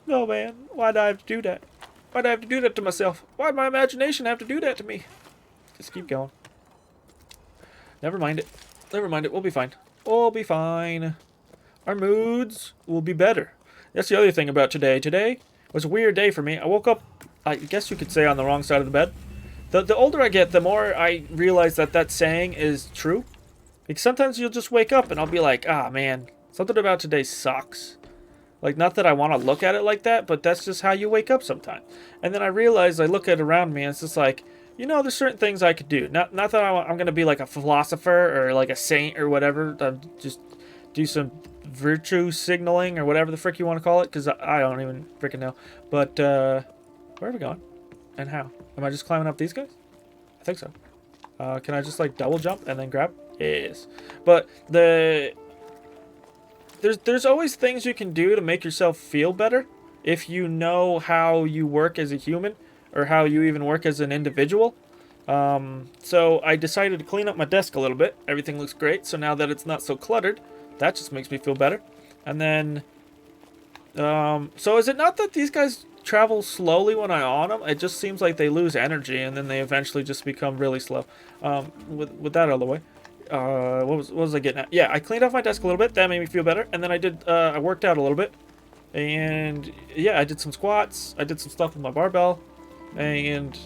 No, man. Why'd I have to do that? Why'd I have to do that to myself? Why'd my imagination have to do that to me? Just keep going. Never mind it. Never mind it. We'll be fine. We'll be fine. Our moods will be better. That's the other thing about today. Today was a weird day for me. I woke up, I guess you could say, on the wrong side of the bed. The older I get, the more I realize that that saying is true. Like, sometimes you'll just wake up and I'll be like, ah, man, something about today sucks. Like, not that I want to look at it like that, but that's just how you wake up sometimes. And then I realize, I look at around me and it's just like, you know, there's certain things I could do. Not that I'm going to be like a philosopher or like a saint or whatever. Just do some virtue signaling or whatever the frick you want to call it, because I don't even freaking know. But, where are we going? And how? Am I just climbing up these guys? I think so. Can I just, like, double jump and then grab? Yes. But there's always things you can do to make yourself feel better if you know how you work as a human or how you even work as an individual. So I decided to clean up my desk a little bit. Everything looks great. So now that it's not so cluttered, that just makes me feel better. And then, so is it not that these guys travel slowly when I on them? It just seems like they lose energy and then they eventually just become really slow. With that out of the way. What was I getting at? Yeah, I cleaned off my desk a little bit. That made me feel better. And then I worked out a little bit. And yeah, I did some squats. I did some stuff with my barbell. And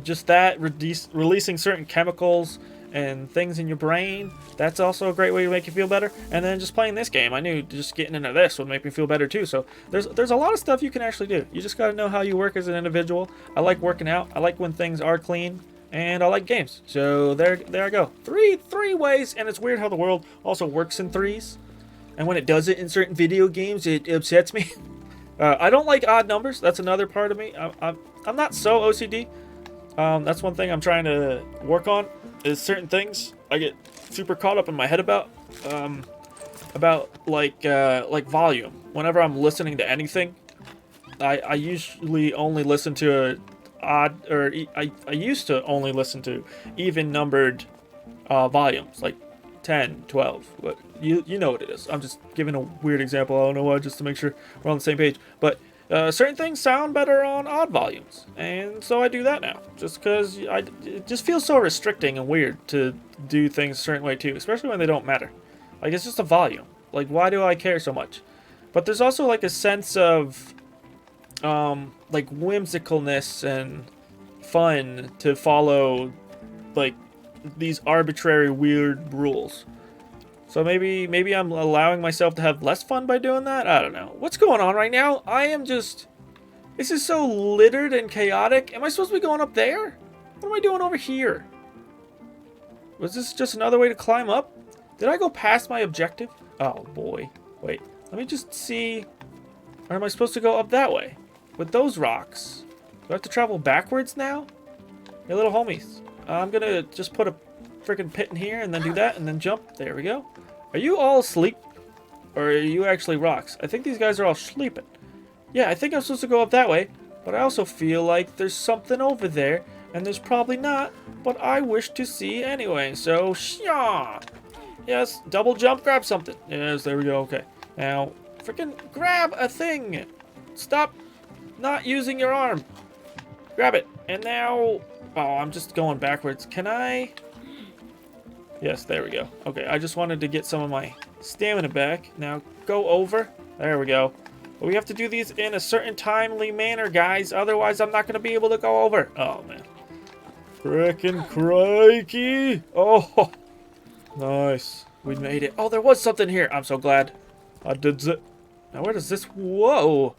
just that, releasing certain chemicals and things in your brain. That's also a great way to make you feel better. And then just playing this game, I knew just getting into this would make me feel better too. So there's a lot of stuff you can actually do. You just got to know how you work as an individual. I like working out. I like when things are clean. And I like games. So there I go. Three ways, and it's weird how the world also works in threes. And when it does it in certain video games, it upsets me. I don't like odd numbers. That's another part of me. I'm not so OCD. That's one thing I'm trying to work on. Is certain things I get super caught up in my head about like volume. Whenever I'm listening to anything, I usually only listen to I used to only listen to even numbered volumes, like 10, 12, but you know what it is. I'm just giving a weird example. I don't know why, just to make sure we're on the same page. But certain things sound better on odd volumes, and so I do that now, just because it just feels so restricting and weird to do things a certain way too, especially when they don't matter. Like, it's just a volume. Like, why do I care so much? But there's also like a sense of like whimsicalness and fun to follow like these arbitrary weird rules. So maybe I'm allowing myself to have less fun by doing that. I don't know. What's going on right now? This is so littered and chaotic. Am I supposed to be going up there? What am I doing over here? Was this just another way to climb up? Did I go past my objective? Oh boy. Wait, let me just see. Or am I supposed to go up that way? With those rocks. Do I have to travel backwards now? Hey, little homies. I'm gonna just put a freaking pit in here and then do that and then jump. There we go. Are you all asleep? Or are you actually rocks? I think these guys are all sleeping. Yeah, I think I'm supposed to go up that way. But I also feel like there's something over there. And there's probably not. But I wish to see anyway. So, yeah. Yes, double jump, grab something. Yes, there we go. Okay. Now, freaking grab a thing. Stop not using your arm. Grab it. And now... Oh, I'm just going backwards. Can I... Yes, there we go. Okay, I just wanted to get some of my stamina back. Now, go over. There we go. But we have to do these in a certain timely manner, guys. Otherwise, I'm not going to be able to go over. Oh, man. Frickin' crikey. Oh, nice. We made it. Oh, there was something here. I'm so glad. I did it. Now, where does this... Whoa.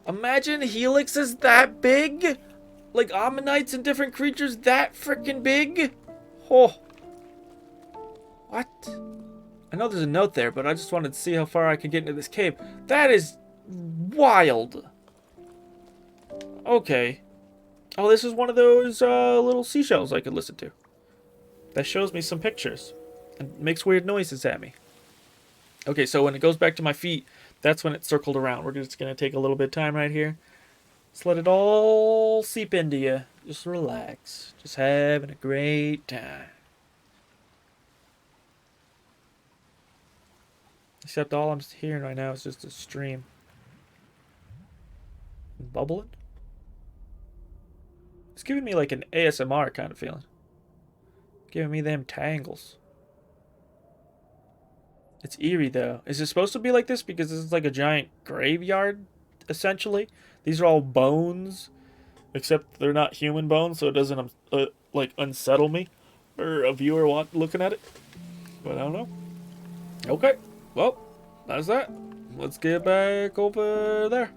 Imagine Helix is that big. Like Ammonites and different creatures that freaking big. Oh. What? I know there's a note there, but I just wanted to see how far I could get into this cave. That is wild. Okay. Oh, this is one of those little seashells I could listen to. That shows me some pictures. And makes weird noises at me. Okay, so when it goes back to my feet, that's when it circled around. We're just going to take a little bit of time right here. Just let it all seep into you. Just relax. Just having a great time. Except all I'm hearing right now is just a stream. Bubbling? It's giving me like an ASMR kind of feeling. Giving me them tangles. It's eerie though. Is it supposed to be like this because this is like a giant graveyard, essentially? These are all bones, except they're not human bones, so it doesn't like unsettle me or a viewer looking at it. But I don't know. Okay. Well, that's that. Let's get back over there.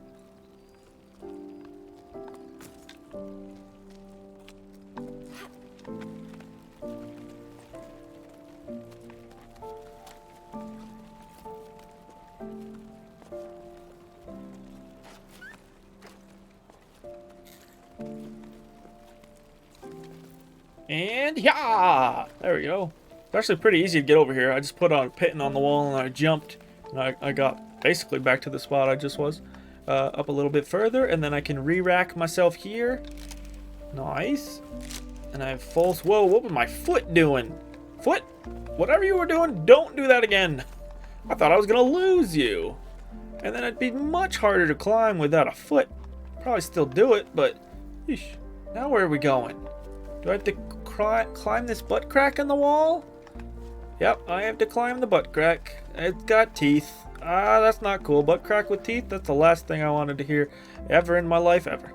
And yeah, there we go. It's actually pretty easy to get over here. I just put on a pitting on the wall and I jumped. And I got basically back to the spot I just was. Up a little bit further. And then I can re-rack myself here. Nice. And I have full... Whoa, what was my foot doing? Foot? Whatever you were doing, don't do that again. I thought I was going to lose you. And then it'd be much harder to climb without a foot. Probably still do it, but... Eesh. Now where are we going? Do I have to climb this butt crack in the wall? Yep, I have to climb the butt crack. It's got teeth. Ah, that's not cool. Butt crack with teeth? That's the last thing I wanted to hear ever in my life, ever.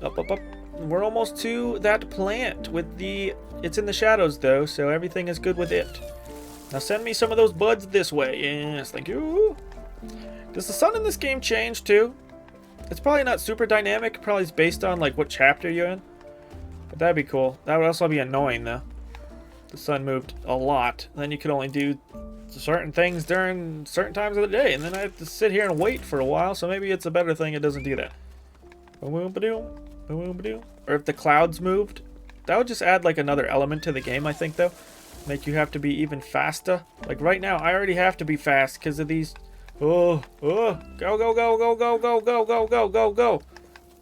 Up, up, up. We're almost to that plant with the... It's in the shadows, though, so everything is good with it. Now send me some of those buds this way. Yes, thank you. Does the sun in this game change, too? It's probably not super dynamic. Probably is based on, like, what chapter you're in. But that'd be cool. That would also be annoying, though. The sun moved a lot. Then you could only do certain things during certain times of the day. And then I have to sit here and wait for a while. So maybe it's a better thing it doesn't do that. Or if the clouds moved. That would just add like another element to the game, I think, though. Make you have to be even faster. Like right now, I already have to be fast because of these. Oh, go, go, go, go, go, go, go, go, go, go, go.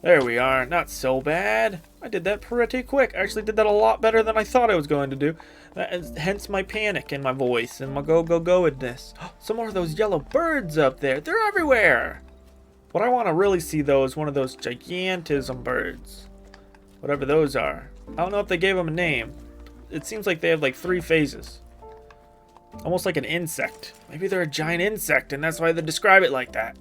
There we are. Not so bad. I did that pretty quick. I actually did that a lot better than I thought I was going to do. That is, hence my panic in my voice and my go-go-go-edness. Some more of those yellow birds up there. They're everywhere. What I want to really see, though, is one of those gigantism birds. Whatever those are. I don't know if they gave them a name. It seems like they have like 3 phases. Almost like an insect. Maybe they're a giant insect, and that's why they describe it like that.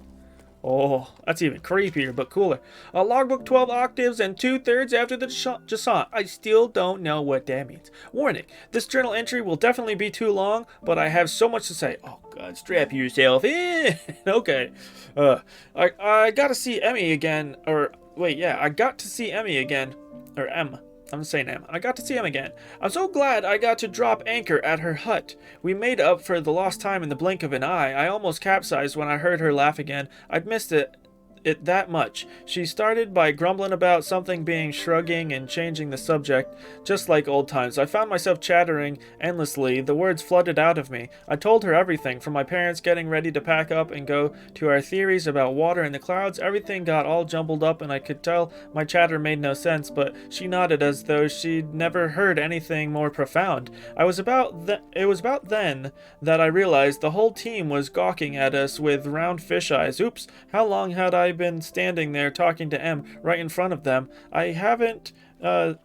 Oh, that's even creepier, but cooler. A logbook 12 octaves and 2/3 after the Jusant. I still don't know what that means. Warning, this journal entry will definitely be too long, but I have so much to say. Oh, God, strap yourself in. Okay. I got to see Emmy again. Or, wait, yeah, I got to see Emmy again. Or M. I'm saying M. I got to see him again. I'm so glad I got to drop anchor at her hut. We made up for the lost time in the blink of an eye. I almost capsized when I heard her laugh again. I'd missed it it that much. She started by grumbling about something being shrugging and changing the subject, just like old times. I found myself chattering endlessly. The words flooded out of me. I told her everything, from my parents getting ready to pack up and go, to our theories about water in the clouds. Everything got all jumbled up, and I could tell my chatter made no sense, but she nodded as though she'd never heard anything more profound. It was about then that I realized the whole team was gawking at us with round fish eyes. Oops, how long had I been standing there talking to M right in front of them? I haven't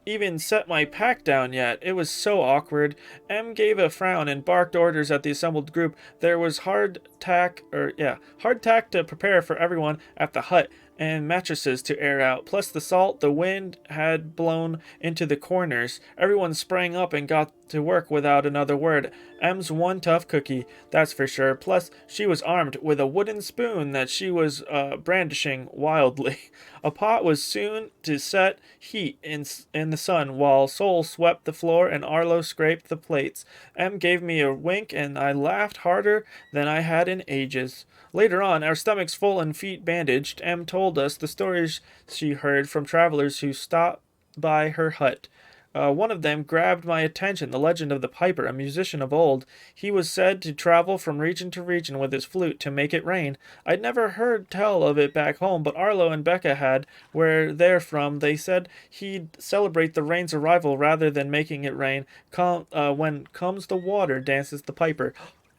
even set my pack down yet. It was so awkward. M gave a frown and barked orders at the assembled group. There was hard tack to prepare for everyone at the hut, and mattresses to air out, plus the salt the wind had blown into the corners. Everyone sprang up and got to work without another word. M's one tough cookie, that's for sure. Plus, she was armed with a wooden spoon that she was brandishing wildly. A pot was soon to set heat in the sun, while Sol swept the floor and Arlo scraped the plates. M gave me a wink, and I laughed harder than I had in ages. Later on, our stomachs full and feet bandaged, M told us the stories she heard from travelers who stopped by her hut. One of them grabbed my attention, the legend of the piper, a musician of old. He was said to travel from region to region with his flute to make it rain. I'd never heard tell of it back home, but Arlo and Becca had. Where they're from, they said he'd celebrate the rain's arrival rather than making it rain. When comes the water, dances the piper.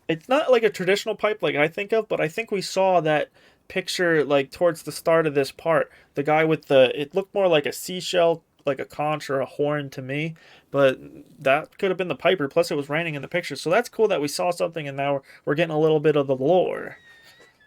It's not like a traditional pipe like I think of, but I think we saw that picture like towards the start of this part. The guy with it looked more like a seashell, like a conch or a horn to me, but that could have been the piper. Plus it was raining in the picture. So that's cool that we saw something and now we're getting a little bit of the lore.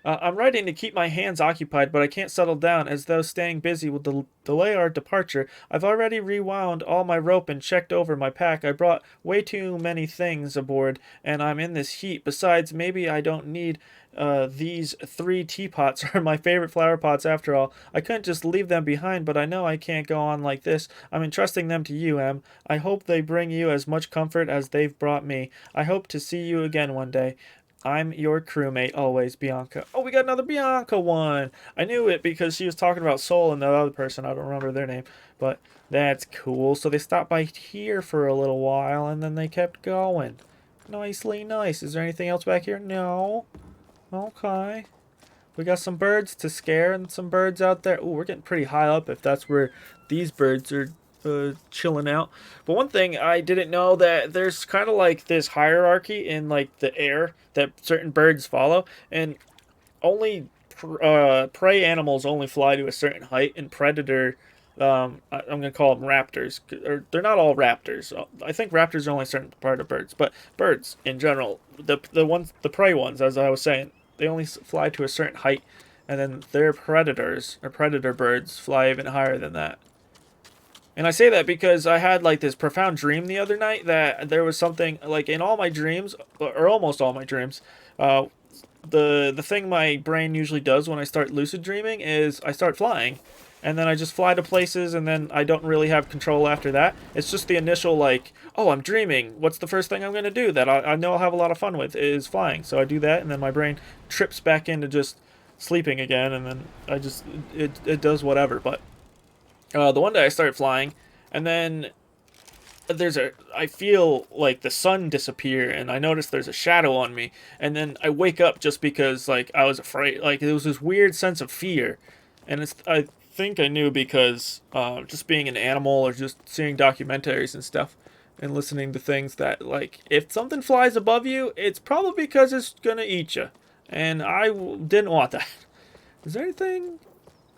I'm writing to keep my hands occupied, but I can't settle down, as though staying busy will delay our departure. I've already rewound all my rope and checked over my pack. I brought way too many things aboard, and I'm in this heat. Besides, maybe I don't need these 3 teapots are my favorite flower pots after all. I couldn't just leave them behind, but I know I can't go on like this. I'm entrusting them to you, Em. I hope they bring you as much comfort as they've brought me. I hope to see you again one day. I'm your crewmate always, Bianca. Oh, we got another Bianca one. I knew it because she was talking about Sol and the other person. I don't remember their name, but that's cool. So they stopped by here for a little while, and then they kept going. Nicely nice. Is there anything else back here? No. Okay. We got some birds to scare and some birds out there. Ooh, we're getting pretty high up if that's where these birds are chilling out. But one thing I didn't know, that there's kind of like this hierarchy in like the air that certain birds follow, and only prey animals only fly to a certain height, and predator I'm gonna call them raptors, or they're not all raptors. I think raptors are only a certain part of birds, but birds in general, the prey ones, as I was saying, they only fly to a certain height, and then their predators or predator birds fly even higher than that. And I say that because I had like this profound dream the other night that there was something like in all my dreams, or almost all my dreams, the thing my brain usually does when I start lucid dreaming is I start flying, and then I just fly to places, and then I don't really have control after that. It's just the initial like, oh, I'm dreaming. What's the first thing I'm gonna do that I know I'll have a lot of fun with is flying. So I do that, and then my brain trips back into just sleeping again, and then I just it does whatever. But the one day I started flying, and then I feel like the sun disappear, and I notice there's a shadow on me, and then I wake up just because like I was afraid. Like there was this weird sense of fear, and I think I knew because just being an animal or just seeing documentaries and stuff and listening to things that like if something flies above you, it's probably because it's gonna eat you, and I didn't want that. Is there anything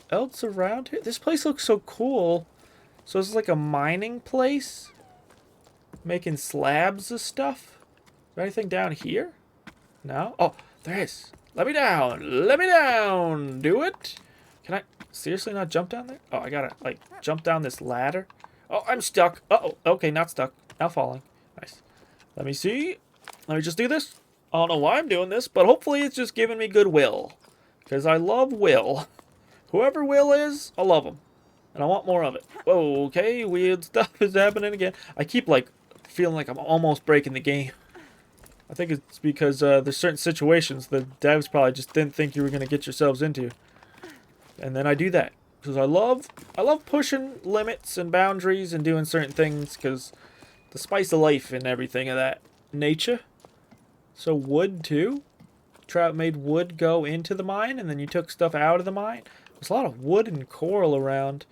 else around here? This place looks so cool. So it's like a mining place, making slabs of stuff. Is there anything down here? No? Oh, there is. Let me down. Let me down. Do it. Can I seriously not jump down there? Oh, I gotta like jump down this ladder. Oh, I'm stuck. Uh-oh. Okay, not stuck. Now falling. Nice. Let me see. Let me just do this. I don't know why I'm doing this, but hopefully it's just giving me goodwill. Because I love Will. Whoever Will is, I love him. And I want more of it. Whoa, okay, weird stuff is happening again. I keep, like, feeling like I'm almost breaking the game. I think it's because there's certain situations the devs probably just didn't think you were going to get yourselves into. And then I do that. Because I love pushing limits and boundaries and doing certain things. Because the spice of life and everything of that nature. So wood too. Trout made wood go into the mine. And then you took stuff out of the mine. There's a lot of wood and coral around.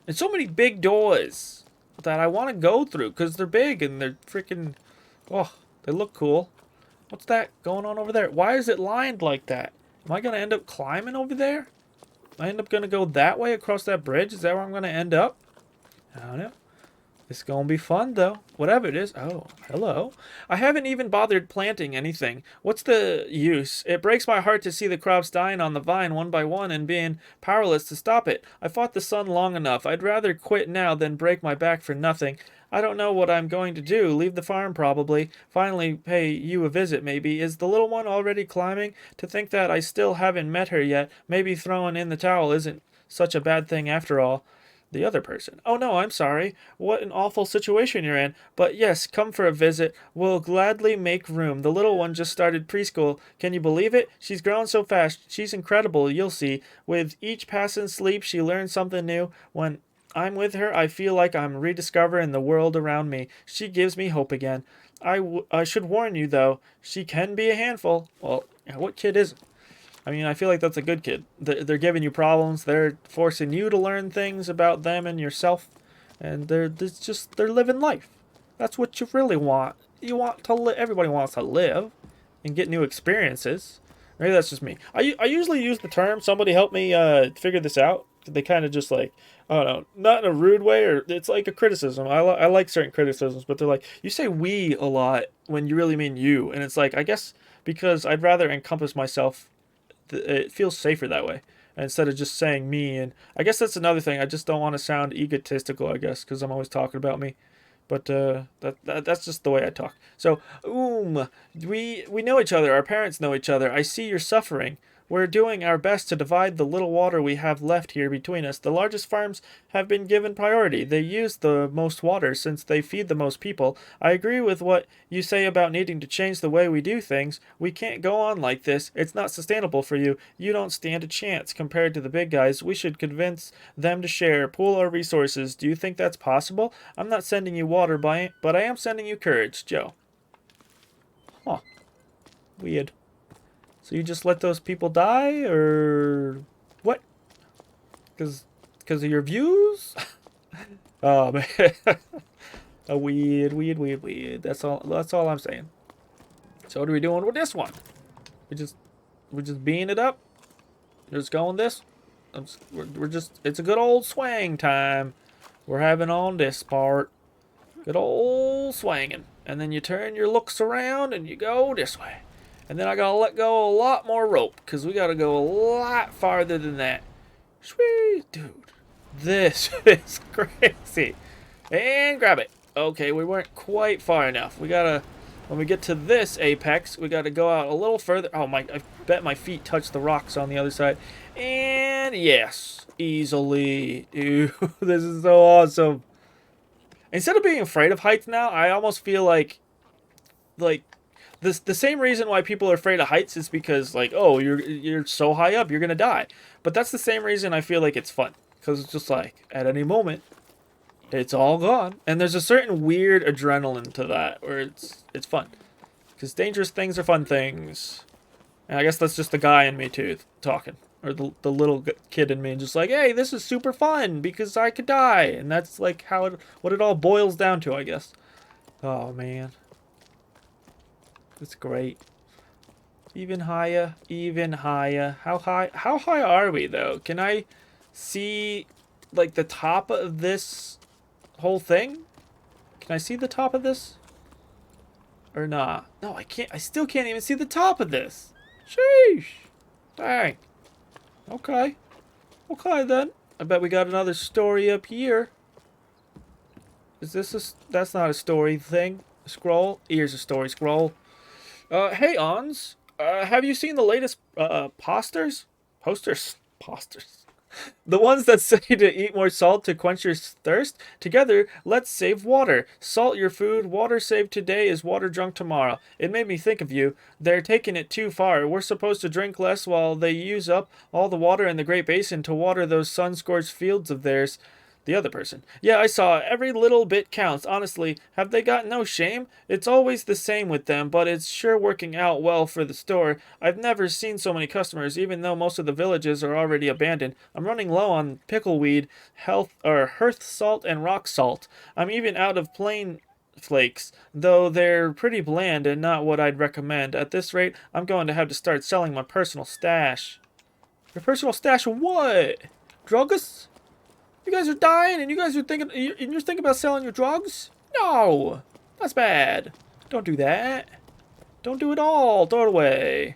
And so many big doors that I want to go through. Because they're big and they're freaking... Oh, they look cool. What's that going on over there? Why is it lined like that? Am I going to end up climbing over there? I end up going to go that way across that bridge? Is that where I'm going to end up? I don't know. It's going to be fun, though. Whatever it is. Oh, hello. I haven't even bothered planting anything. What's the use? It breaks my heart to see the crops dying on the vine one by one and being powerless to stop it. I fought the sun long enough. I'd rather quit now than break my back for nothing. I don't know what I'm going to do. Leave the farm, probably. Finally pay you a visit, maybe. Is the little one already climbing? To think that I still haven't met her yet. Maybe throwing in the towel isn't such a bad thing after all. The other person. Oh no, I'm sorry. What an awful situation you're in. But yes, come for a visit. We'll gladly make room. The little one just started preschool. Can you believe it? She's grown so fast. She's incredible, you'll see. With each passing sleep, she learns something new. When I'm with her, I feel like I'm rediscovering the world around me. She gives me hope again. I should warn you, though, she can be a handful. Well, what kid isn't? I mean, I feel like that's a good kid. They're giving you problems. They're forcing you to learn things about them and yourself. And they're living life. That's what you really want. You want to live. Everybody wants to live and get new experiences. Maybe that's just me. I usually use the term, somebody help me figure this out. They kind of just like, I don't know, not in a rude way, or it's like a criticism. I like certain criticisms, but they're like, you say we a lot when you really mean you. And it's like, I guess because I'd rather encompass myself, it feels safer that way instead of just saying me. And I guess that's another thing. I just don't want to sound egotistical, I guess, because I'm always talking about me. But that's just the way I talk. So, we know each other. Our parents know each other. I see you're suffering. We're doing our best to divide the little water we have left here between us. The largest farms have been given priority. They use the most water since they feed the most people. I agree with what you say about needing to change the way we do things. We can't go on like this. It's not sustainable for you. You don't stand a chance compared to the big guys. We should convince them to share, pool our resources. Do you think that's possible? I'm not sending you water, but I am sending you courage, Joe. Huh. Weird. So you just let those people die, or what? Because of your views? Oh man, a weird. That's all I'm saying. So what are we doing with this one? We're just being it up. We're just going this. We're just. It's a good old swang time. We're having on this part. Good old swanging, and then you turn your looks around and you go this way. And then I gotta let go a lot more rope, because we gotta go a lot farther than that. Sweet, dude. This is crazy. And grab it. Okay, we weren't quite far enough. We gotta, when we get to this apex, we gotta go out a little further. Oh my, I bet my feet touch the rocks on the other side. And yes, easily. Dude, this is so awesome. Instead of being afraid of heights now, I almost feel like the same reason why people are afraid of heights is because, like, oh, you're so high up, you're gonna die. But that's the same reason I feel like it's fun, because it's just like at any moment, it's all gone, and there's a certain weird adrenaline to that where it's fun, because dangerous things are fun things. And I guess that's just the guy in me too talking, or the little kid in me, just like, hey, this is super fun because I could die, and that's like what it all boils down to, I guess. Oh man. It's great. Even higher, even higher. How high are we though? Can I see like the top of this whole thing? Can I see the top of this? Or not? No, I can't. I still can't even see the top of this. Sheesh. Dang. Okay. Okay then. I bet we got another story up here. Is this that's not a story thing. Scroll. Here's a story scroll. Hey, Ons. Have you seen the latest posters? Posters? Posters. The ones that say to eat more salt to quench your thirst. Together, let's save water. Salt your food. Water saved today is water drunk tomorrow. It made me think of you. They're taking it too far. We're supposed to drink less while they use up all the water in the Great Basin to water those sun-scorched fields of theirs. The other person. Yeah, I saw. Every little bit counts. Honestly, have they got no shame? It's always the same with them, but it's sure working out well for the store. I've never seen so many customers, even though most of the villages are already abandoned. I'm running low on pickleweed, hearth salt, and rock salt. I'm even out of plain flakes, though they're pretty bland and not what I'd recommend. At this rate, I'm going to have to start selling my personal stash. Your personal stash of what? Drugs? You guys are dying, and you're thinking about selling your drugs? No, that's bad. Don't do that. Don't do it all. Throw it away.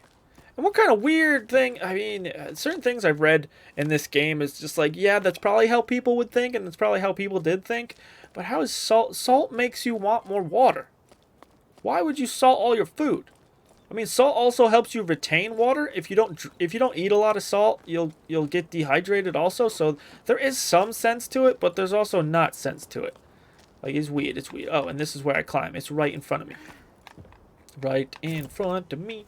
And what kind of weird thing? I mean, certain things I've read in this game is just like, yeah, that's probably how people would think, and that's probably how people did think. But how is salt? Salt makes you want more water. Why would you salt all your food? I mean, salt also helps you retain water. If you don't eat a lot of salt, you'll get dehydrated also. So there is some sense to it, but there's also not sense to it. Like, it's weird. It's weird. Oh, and this is where I climb. It's right in front of me. Right in front of me.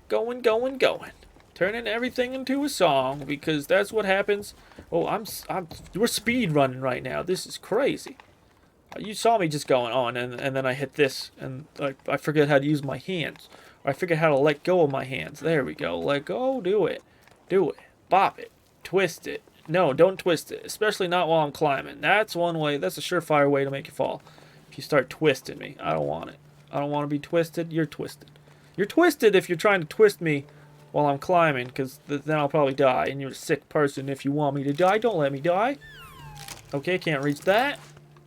Going, going, going. Turning everything into a song because that's what happens. Oh, we're speed running right now. This is crazy. You saw me just going on, and then I hit this, and I forget how to use my hands. I figured how to let go of my hands. There we go. Let go. Do it. Do it. Bop it. Twist it. No, don't twist it. Especially not while I'm climbing. That's one way. That's a surefire way to make you fall. If you start twisting me. I don't want it. I don't want to be twisted. You're twisted. You're twisted if you're trying to twist me while I'm climbing. Because then I'll probably die. And you're a sick person if you want me to die. Don't let me die. Okay, can't reach that.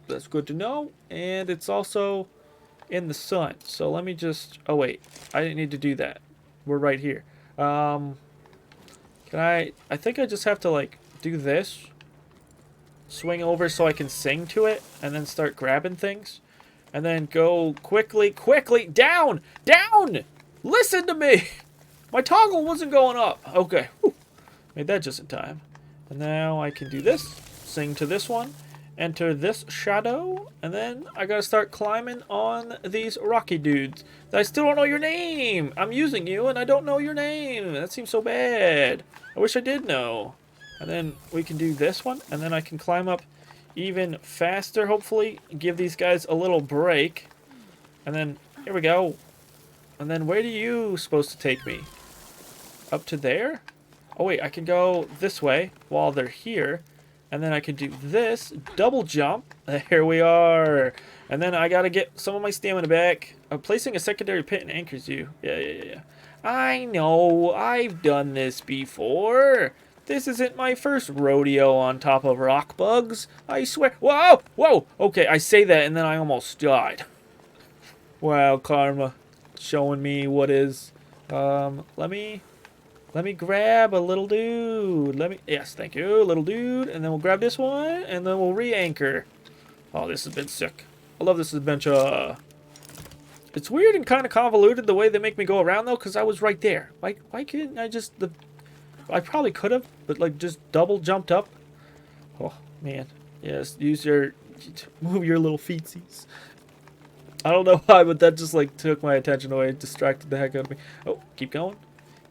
That's good to know. And it's also in the sun. So let me just... Oh, wait. I didn't need to do that. We're right here. Can I think I just have to, like, do this. Swing over so I can sing to it. And then start grabbing things. And then go quickly, quickly. Down! Down! Listen to me! My toggle wasn't going up. Okay. Whew. Made that just in time. And now I can do this. Sing to this one. Enter this shadow, and then I gotta start climbing on these rocky dudes. I still don't know your name! I'm using you, and I don't know your name! That seems so bad. I wish I did know. And then we can do this one, and then I can climb up even faster, hopefully. Give these guys a little break. And then, here we go. And then where do you supposed to take me? Up to there? Oh wait, I can go this way while they're here. And then I can do this, double jump. Here we are. And then I gotta get some of my stamina back. Placing a secondary pit and anchors you. Yeah. I know, I've done this before. This isn't my first rodeo on top of rock bugs. I swear. Whoa, whoa. Okay, I say that and then I almost died. Wow, karma. Showing me what is. Let me grab a little dude. Yes, thank you, little dude. And then we'll grab this one, and then we'll re-anchor. Oh, this has been sick. I love this adventure. It's weird and kind of convoluted the way they make me go around, though, because I was right there. Why couldn't I just... I probably could have, but, like, just double jumped up. Oh, man. Yes, move your little feetsies. I don't know why, but that just, like, took my attention away. It distracted the heck out of me. Oh, keep going.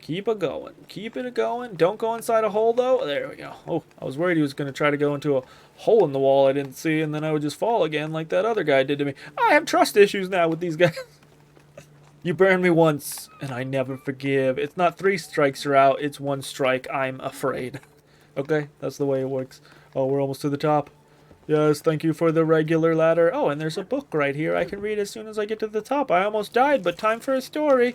Keep it going. Keep it going. Don't go inside a hole, though. There we go. Oh, I was worried he was going to try to go into a hole in the wall I didn't see, and then I would just fall again like that other guy did to me. I have trust issues now with these guys. You burned me once, and I never forgive. It's not 3 strikes you're out. It's 1 strike. I'm afraid. Okay? That's the way it works. Oh, we're almost to the top. Yes, thank you for the regular ladder. Oh, and there's a book right here I can read as soon as I get to the top. I almost died, but time for a story.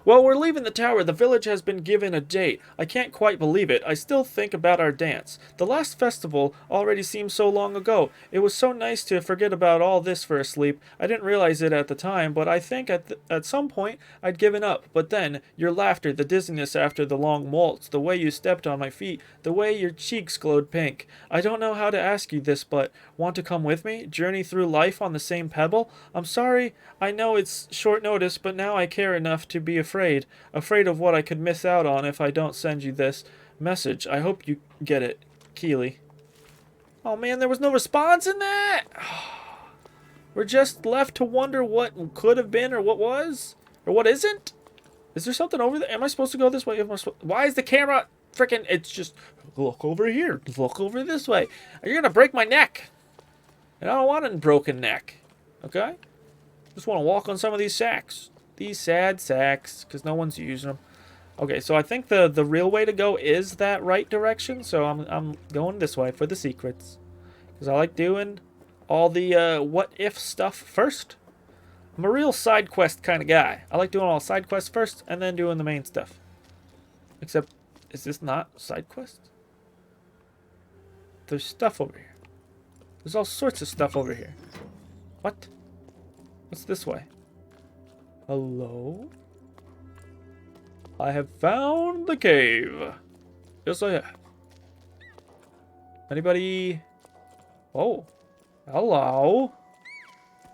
Well, we're leaving the tower. The village has been given a date. I can't quite believe it. I still think about our dance. The last festival already seems so long ago. It was so nice to forget about all this for a sleep. I didn't realize it at the time, but I think at some point I'd given up. But then, your laughter, the dizziness after the long waltz, the way you stepped on my feet, the way your cheeks glowed pink. I don't know how to ask you this, but want to come with me? Journey through life on the same pebble? I'm sorry. I know it's short notice, but now I care enough to be afraid of what I could miss out on if I don't send you this. Message. I hope you get it. Keely. Oh man, there was no response in that! We're just left to wonder what could have been or what was? Or what isn't? Is there something over there? Am I supposed to go this way? Why is the camera freaking... It's just... Look over here. Look over this way. You're gonna break my neck. And I don't want a broken neck. Okay? Just want to walk on some of these sacks. These sad sacks. Because no one's using them. Okay, so I think the real way to go is that right direction. So I'm going this way for the secrets. Because I like doing all the what-if stuff first. I'm a real side quest kind of guy. I like doing all side quests first and then doing the main stuff. Except, is this not side quest? There's stuff over here. There's all sorts of stuff over here. What? What's this way? Hello? I have found the cave. Yes, I have. Anybody? Oh. Hello.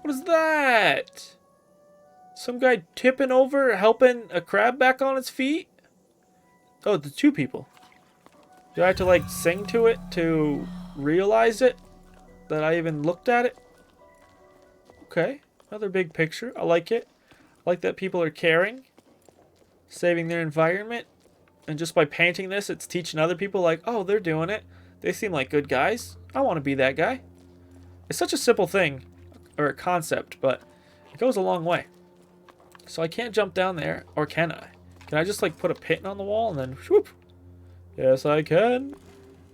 What is that? Some guy tipping over, helping a crab back on its feet? Oh, the two people. Do I have to, like, sing to it to realize it? That I even looked at it? Okay. Another big picture. I like it. I like that people are caring. Saving their environment. And just by painting this, it's teaching other people, like, oh, they're doing it. They seem like good guys. I want to be that guy. It's such a simple thing. Or a concept, but it goes a long way. So I can't jump down there, or can I? Can I just like put a pin on the wall and then whoop? Yes, I can.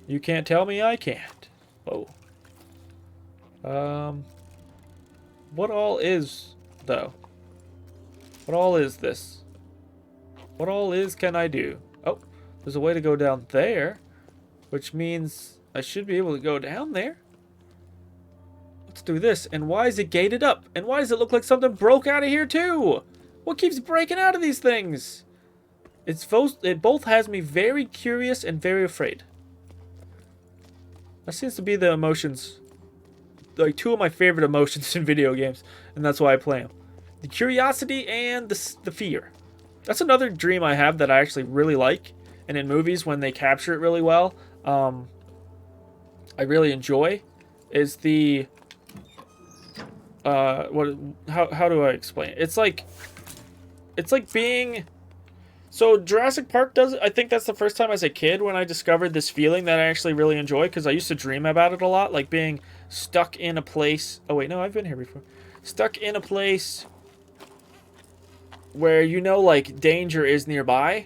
You can't tell me I can't. Oh. What all is, though? What all is this? What all is can I do? Oh, there's a way to go down there, which means I should be able to go down there. Let's do this. And why is it gated up? And why does it look like something broke out of here too? What keeps breaking out of these things? It both has me very curious and very afraid. That seems to be the emotions, like two of my favorite emotions in video games, and that's why I play them. The curiosity and the fear. That's another dream I have that I actually really like, and in movies when they capture it really well, I really enjoy, is the how do I explain it? It's like being... So Jurassic Park does it. I think that's the first time as a kid when I discovered this feeling that I actually really enjoy, because I used to dream about it a lot, like being stuck in a place. Oh wait, no, I've been here before. Stuck in a place where you know, like, danger is nearby,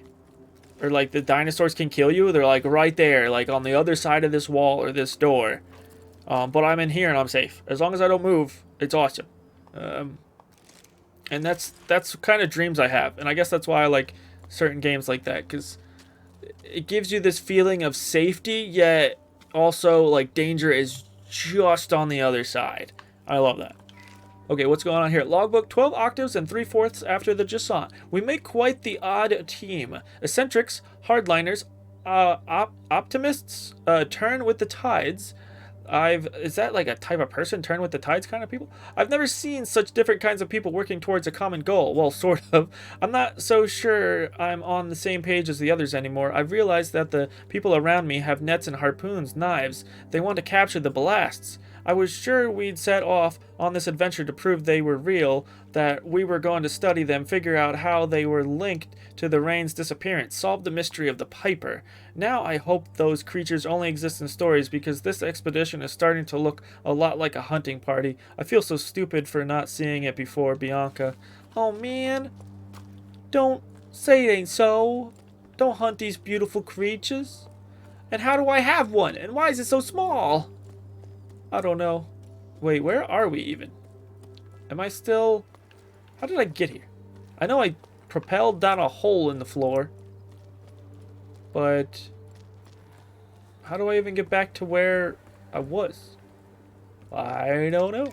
or like the dinosaurs can kill you. They're like right there, like on the other side of this wall or this door. But I'm in here and I'm safe. As long as I don't move, it's awesome. And that's kind of dreams I have, and I guess that's why I like certain games like that, because it gives you this feeling of safety, yet also like danger is just on the other side. I love that. Okay, what's going on here? Logbook: 12 octaves and 3/4 after the Jusant. We make quite the odd team. Eccentrics, hardliners, optimists, turn with the tides. Is that like a type of person, turn with the tides kind of people? I've never seen such different kinds of people working towards a common goal. Well, sort of. I'm not so sure I'm on the same page as the others anymore. I've realized that the people around me have nets and harpoons, knives. They want to capture the ballasts. I was sure we'd set off on this adventure to prove they were real, that we were going to study them, figure out how they were linked to the rain's disappearance, solve the mystery of the Piper. Now I hope those creatures only exist in stories, because this expedition is starting to look a lot like a hunting party. I feel so stupid for not seeing it before, Bianca. Oh man, don't say it ain't so. Don't hunt these beautiful creatures. And how do I have one? And why is it so small? I don't know. Wait, where are we even? Am I still... How did I get here? I know I propelled down a hole in the floor. But... how do I even get back to where I was? I don't know.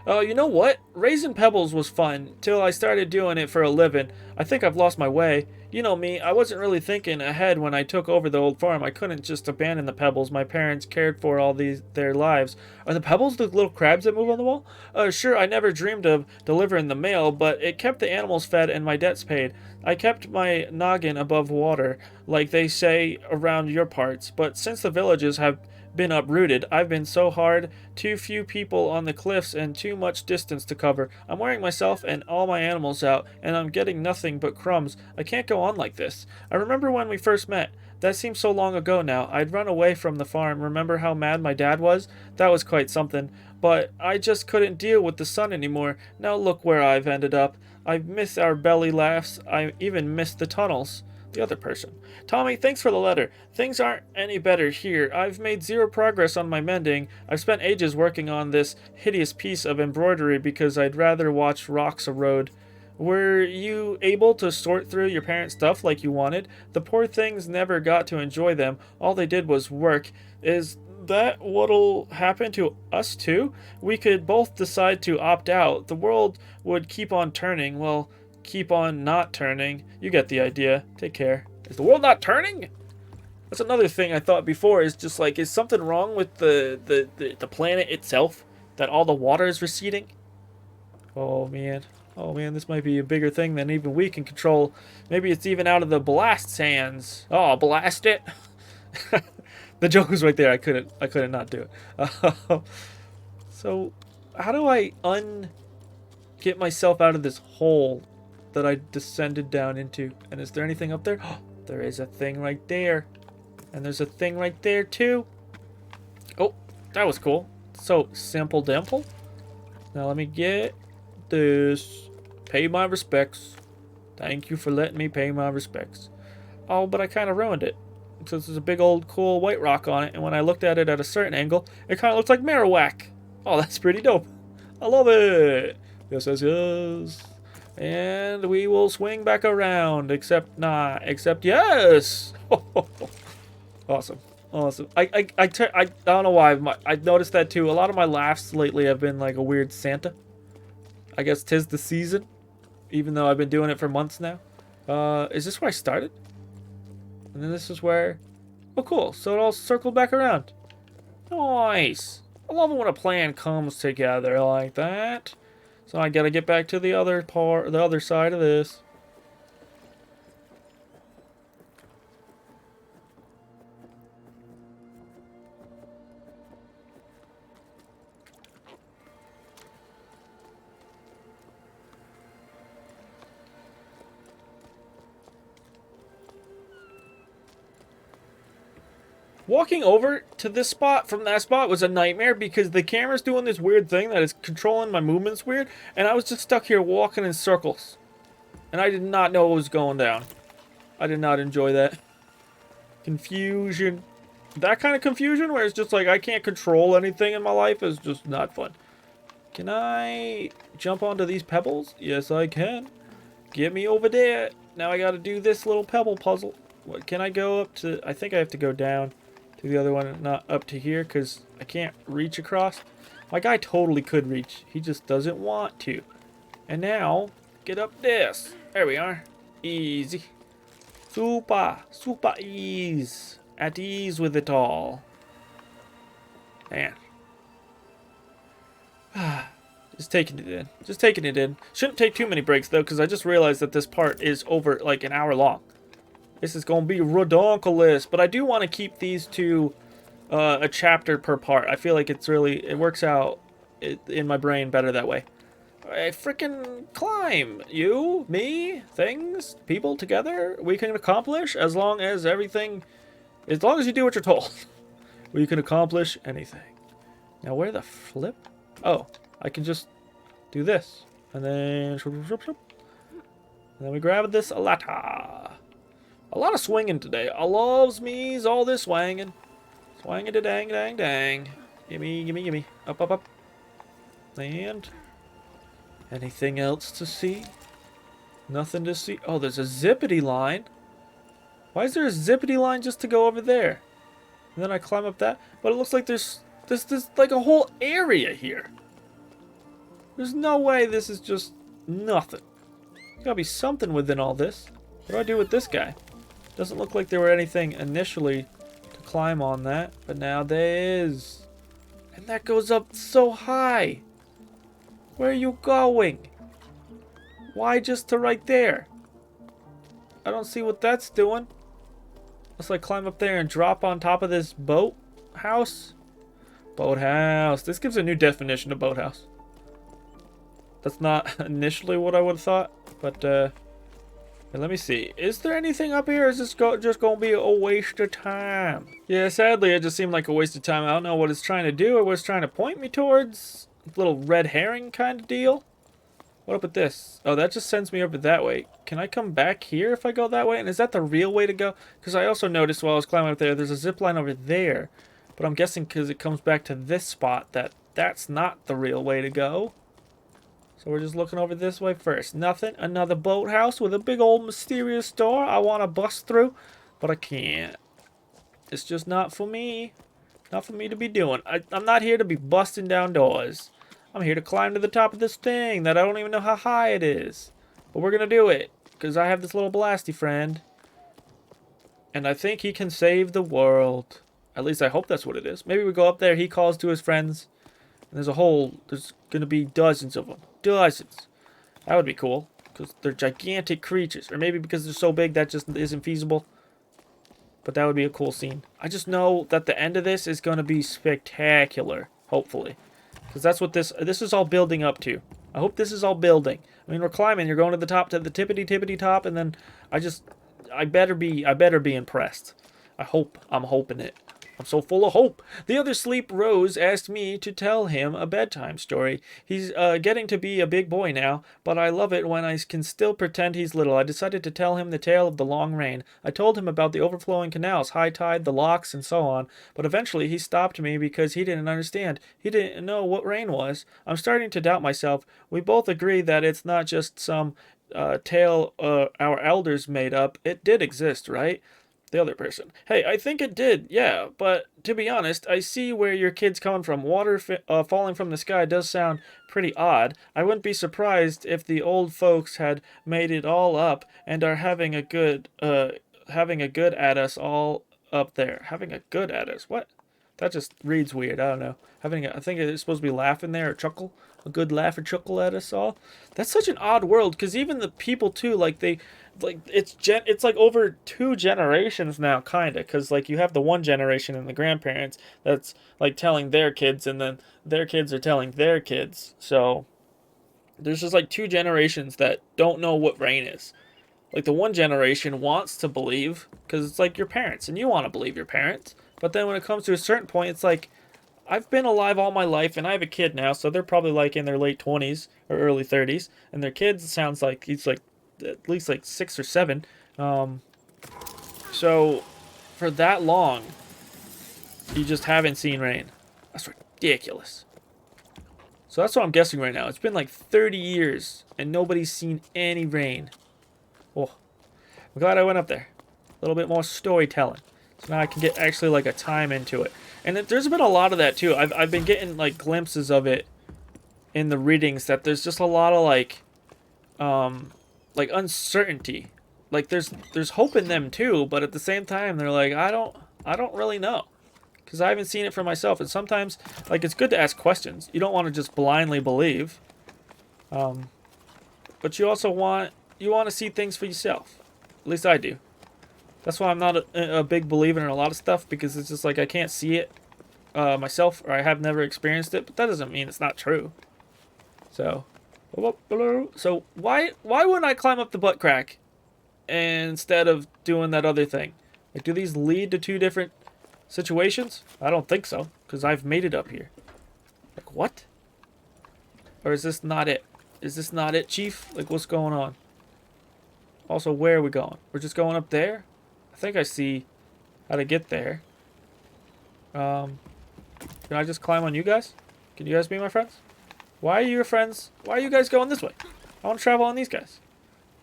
Oh, you know what? Raising pebbles was fun till I started doing it for a living. I think I've lost my way. You know me, I wasn't really thinking ahead when I took over the old farm. I couldn't just abandon the pebbles my parents cared for all their lives. Are the pebbles the little crabs that move on the wall? Sure, I never dreamed of delivering the mail, but it kept the animals fed and my debts paid. I kept my noggin above water, like they say around your parts, but since the villages have been uprooted, I've been so hard, too few people on the cliffs and too much distance to cover. I'm wearing myself and all my animals out, and I'm getting nothing but crumbs. I can't go on like this. I remember when we first met. That seems so long ago now. I'd run away from the farm. Remember how mad my dad was? That was quite something. But I just couldn't deal with the sun anymore. Now look where I've ended up. I miss our belly laughs. I even miss the tunnels. The other person. Tommy, thanks for the letter. Things aren't any better here. I've made zero progress on my mending. I've spent ages working on this hideous piece of embroidery because I'd rather watch rocks erode. Were you able to sort through your parents' stuff like you wanted? The poor things never got to enjoy them. All they did was work. Is that what'll happen to us too? We could both decide to opt out. The world would keep on turning. Well, keep on not turning. You get the idea. Take care. Is the world not turning? That's another thing I thought before, is just like, is something wrong with the planet itself? That all the water is receding? Oh man. Oh man, this might be a bigger thing than even we can control. Maybe it's even out of the blast's hands. Oh, blast it. The joke was right there. I couldn't not do it. So, how do I get myself out of this hole that I descended down into? And is there anything up there? Oh, there is a thing right there. And there's a thing right there too. Oh, that was cool. So, simple dimple. Now let me get this. Pay my respects. Thank you for letting me pay my respects. Oh, but I kind of ruined it. Because there's a big old cool white rock on it, and when I looked at it at a certain angle, it kind of looks like Marowak. Oh, that's pretty dope. I love it. Yes, yes, yes. And we will swing back around, except not. Except yes. Awesome. Awesome. I don't know why. I've noticed that too. A lot of my laughs lately have been like a weird Santa. I guess 'tis the season. Even though I've been doing it for months now. Is this where I started? And then this is where... Oh, cool. So it all circled back around. Nice. I love it when a plan comes together like that. So I gotta get back to the other part, the other side of this. Walking over to this spot from that spot was a nightmare because the camera's doing this weird thing that is controlling my movements weird, and I was just stuck here walking in circles. And I did not know what was going down. I did not enjoy that. Confusion. That kind of confusion where it's just like I can't control anything in my life is just not fun. Can I jump onto these pebbles? Yes, I can. Get me over there. Now I gotta do this little pebble puzzle. What, can I go up to... I think I have to go down to the other one, not up to here, because I can't reach across. My guy totally could reach. He just doesn't want to. And now, get up this. There we are. Easy. Super. Super ease. At ease with it all. Man. Just taking it in. Just taking it in. Shouldn't take too many breaks, though, because I just realized that this part is over, like, an hour long. This is going to be redonkulous, but I do want to keep these to a chapter per part. I feel like it works out in my brain better that way. I freaking climb. You, me, things, people together, we can accomplish as long as you do what you're told. We can accomplish anything. Now, where the flip? Oh, I can just do this. And then we grab this alata. A lot of swinging today. I loves me's all this swanging. Swanging to dang, dang, dang. Gimme, gimme, gimme. Up, up, up. And anything else to see? Nothing to see. Oh, there's a zippity line. Why is there a zippity line just to go over there? And then I climb up that. But it looks like there's like a whole area here. There's no way this is just nothing. There's gotta be something within all this. What do I do with this guy? Doesn't look like there were anything initially to climb on that, but now there is. And that goes up so high. Where are you going? Why just to right there? I don't see what that's doing. Let's like climb up there and drop on top of this boat house. Boathouse. This gives a new definition of boathouse. That's not initially what I would have thought, but let me see. Is there anything up here? Or is this just going to be a waste of time? Yeah, sadly, it just seemed like a waste of time. I don't know what it's trying to do or what it's trying to point me towards. A little red herring kind of deal. What up with this? Oh, that just sends me over that way. Can I come back here if I go that way? And is that the real way to go? Because I also noticed while I was climbing up there, there's a zip line over there. But I'm guessing because it comes back to this spot that that's not the real way to go. So we're just looking over this way first. Nothing. Another boathouse with a big old mysterious door I want to bust through, but I can't. It's just not for me. Not for me to be doing. I'm not here to be busting down doors. I'm here to climb to the top of this thing that I don't even know how high it is. But we're going to do it because I have this little blasty friend. And I think he can save the world. At least I hope that's what it is. Maybe we go up there, he calls to his friends. And there's going to be dozens of them. Dozens. That would be cool. Because they're gigantic creatures. Or maybe because they're so big that just isn't feasible. But that would be a cool scene. I just know that the end of this is going to be spectacular. Hopefully. Because that's what this is all building up to. I hope this is all building. I mean, we're climbing. You're going to the top, to the tippity top. And then I better be impressed. I'm hoping it. I'm so full of hope. The other sleep Rose asked me to tell him a bedtime story. He's getting to be a big boy now, but I love it when I can still pretend he's little. I decided to tell him the tale of the long rain. I told him about the overflowing canals, high tide, the locks, and so on, but eventually he stopped me because he didn't understand. He didn't know what rain was. I'm starting to doubt myself. We both agree that it's not just some tale our elders made up. It did exist, right? The other person. Hey, I think it did, yeah, but to be honest, I see where your kid's coming from. Water falling from the sky does sound pretty odd. I wouldn't be surprised if the old folks had made it all up and are having a good at us all up there. Having a good at us? What? That just reads weird. I don't know. I think it's supposed to be laughing there or chuckle. A good laugh or chuckle at us all. That's such an odd world because even the people too, it's like over 2 generations now, kinda, because like you have the one generation and the grandparents that's like telling their kids, and then their kids are telling their kids. So there's just like 2 generations that don't know what rain is. Like the one generation wants to believe because it's like your parents, and you want to believe your parents. But then when it comes to a certain point, it's like I've been alive all my life, and I have a kid now, so they're probably like in their late 20s or early 30s, and their kid sounds like he's like at least like 6 or 7. So for that long, you just haven't seen rain. That's ridiculous. So that's what I'm guessing right now. It's been like 30 years, and nobody's seen any rain. Oh, I'm glad I went up there. A little bit more storytelling. So now I can get actually like a time into it. And there's been a lot of that too. I've been getting like glimpses of it in the readings that there's just a lot of like uncertainty. Like there's hope in them too, but at the same time they're like I don't really know. Cuz I haven't seen it for myself, and sometimes like it's good to ask questions. You don't want to just blindly believe. But you also want to see things for yourself. At least I do. That's why I'm not a big believer in a lot of stuff, because it's just like I can't see it myself, or I have never experienced it, but that doesn't mean it's not true. So why wouldn't I climb up the butt crack instead of doing that other thing? Like, do these lead to 2 different situations? I don't think so, because I've made it up here. Like, what? Or is this not it? Is this not it, Chief? Like, what's going on? Also, where are we going? We're just going up there? I think I see how to get there. Can I just climb on you guys? Can you guys be my friends? Why are you your friends? Why are you guys going this way? I want to travel on these guys.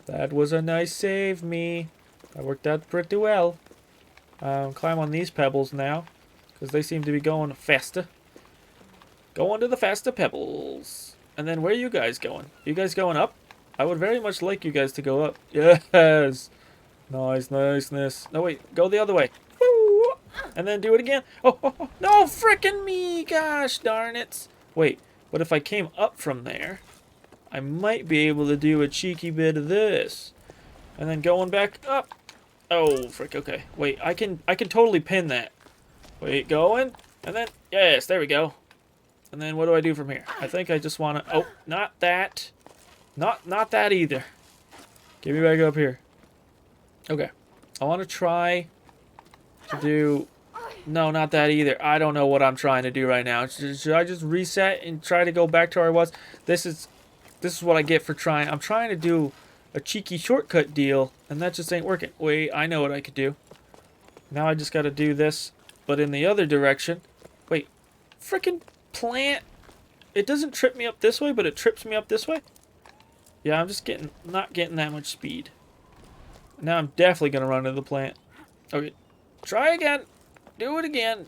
That was a nice save, me. That worked out pretty well. Climb on these pebbles now, because they seem to be going faster. Go onto the faster pebbles. And then where are you guys going? You guys going up? I would very much like you guys to go up. Yes. Nice, niceness. No, wait. Go the other way. Woo! And then do it again. Oh, no, frickin' me. Gosh darn it. Wait, but if I came up from there, I might be able to do a cheeky bit of this. And then going back up. Oh, frick. Okay. Wait, I can totally pin that. Wait, going. And then, yes, there we go. And then what do I do from here? I think I just want to... Oh, not that. Not that either. Get me back up here. Okay. I want to try to do... No, not that either. I don't know what I'm trying to do right now. Should I just reset and try to go back to where I was? This is what I get for trying. I'm trying to do a cheeky shortcut deal, and that just ain't working. Wait, I know what I could do. Now I just got to do this, but in the other direction. Wait, frickin' plant. It doesn't trip me up this way, but it trips me up this way. Yeah, I'm just not getting that much speed. Now I'm definitely going to run into the plant. Okay, try again. Do it again.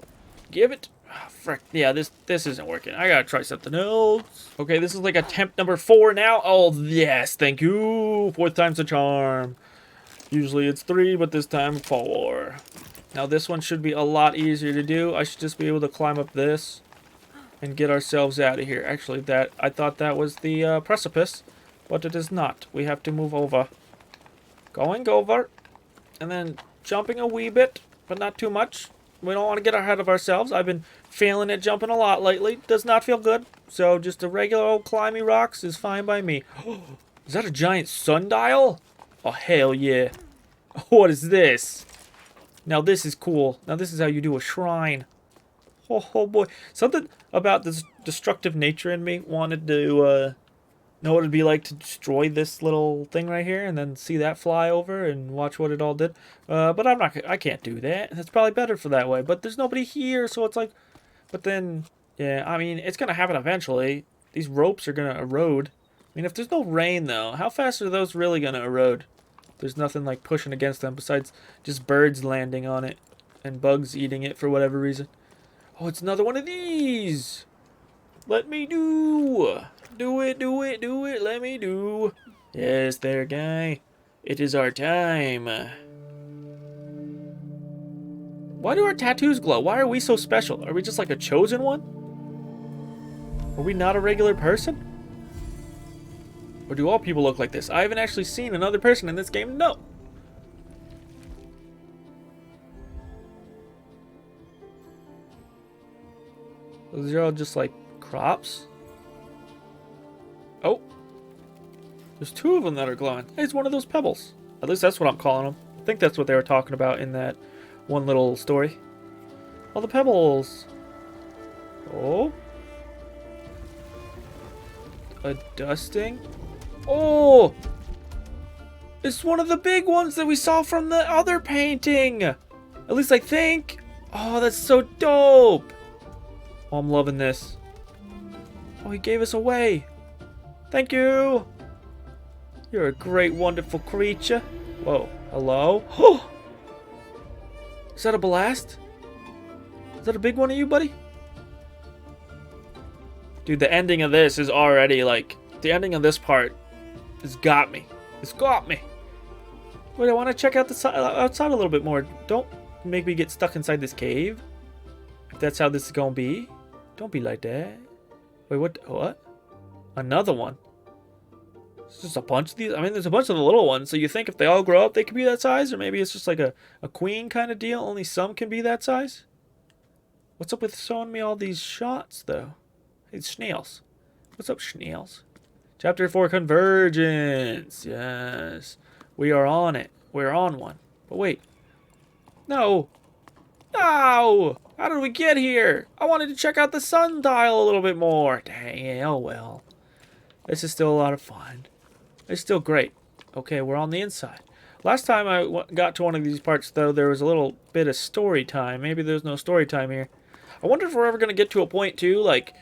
Give it. Oh, frick. Yeah, this isn't working. I gotta try something else. Okay, this is like attempt number 4 now. Oh, yes. Thank you. 4th time's a charm. Usually it's 3, but this time 4. Now this one should be a lot easier to do. I should just be able to climb up this and get ourselves out of here. Actually, I thought that was the precipice, but it is not. We have to move over. Going over. And then jumping a wee bit, but not too much. We don't want to get ahead of ourselves. I've been failing at jumping a lot lately. Does not feel good. So just a regular old climby rocks is fine by me. Is that a giant sundial? Oh, hell yeah. What is this? Now this is cool. Now this is how you do a shrine. Oh boy. Something about this destructive nature in me wanted to know what it'd be like to destroy this little thing right here and then see that fly over and watch what it all did. But I can't do that. It's probably better for that way. But there's nobody here, so it's like... But then, yeah, I mean, it's going to happen eventually. These ropes are going to erode. I mean, if there's no rain, though, how fast are those really going to erode? There's nothing like pushing against them besides just birds landing on it and bugs eating it for whatever reason. Oh, it's another one of these! Let me do! Do it, do it, do it, let me do. Yes, there, guy. It is our time. Why do our tattoos glow? Why are we so special? Are we just like a chosen one? Are we not a regular person? Or do all people look like this? I haven't actually seen another person in this game. No. Those are all just like crops. Oh, there's 2 of them that are glowing. Hey, it's one of those pebbles. At least that's what I'm calling them. I think that's what they were talking about in that one little story. All the pebbles. Oh. A dusting. Oh! It's one of the big ones that we saw from the other painting. At least I think. Oh, that's so dope. Oh, I'm loving this. Oh, he gave us away. Thank you. You're a great, wonderful creature. Whoa. Hello? Oh! Is that a blast? Is that a big one of you, buddy? Dude, the ending of this is already like... The ending of this part has got me. It's got me. Wait, I want to check out the outside a little bit more. Don't make me get stuck inside this cave. If that's how this is going to be. Don't be like that. Wait, what? Another one? It's just a bunch of these. I mean, there's a bunch of the little ones. So you think if they all grow up, they could be that size? Or maybe it's just like a queen kind of deal. Only some can be that size? What's up with showing me all these shots, though? Hey, snails. What's up, snails? Chapter 4, Convergence. Yes. We are on it. We're on one. But wait. No. No! How did we get here? I wanted to check out the sundial a little bit more. Dang, oh well. This is still a lot of fun. It's still great. Okay, we're on the inside. Last time I got to one of these parts, though, there was a little bit of story time. Maybe there's no story time here. I wonder if we're ever going to get to a point, too, like...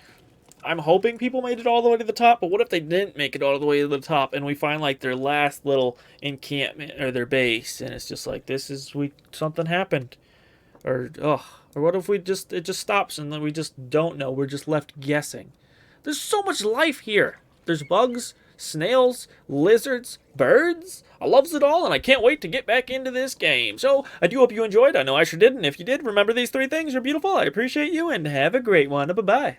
I'm hoping people made it all the way to the top, but what if they didn't make it all the way to the top and we find like their last little encampment or their base and it's just like something happened, or what if it just stops and then we just don't know, we're just left guessing. There's so much life here. There's bugs, snails, lizards, birds. I loves it all, and I can't wait to get back into this game. So, I do hope you enjoyed. I know I sure did, and if you did, remember these 3 things. You're beautiful. I appreciate you, and have a great one. Bye-bye.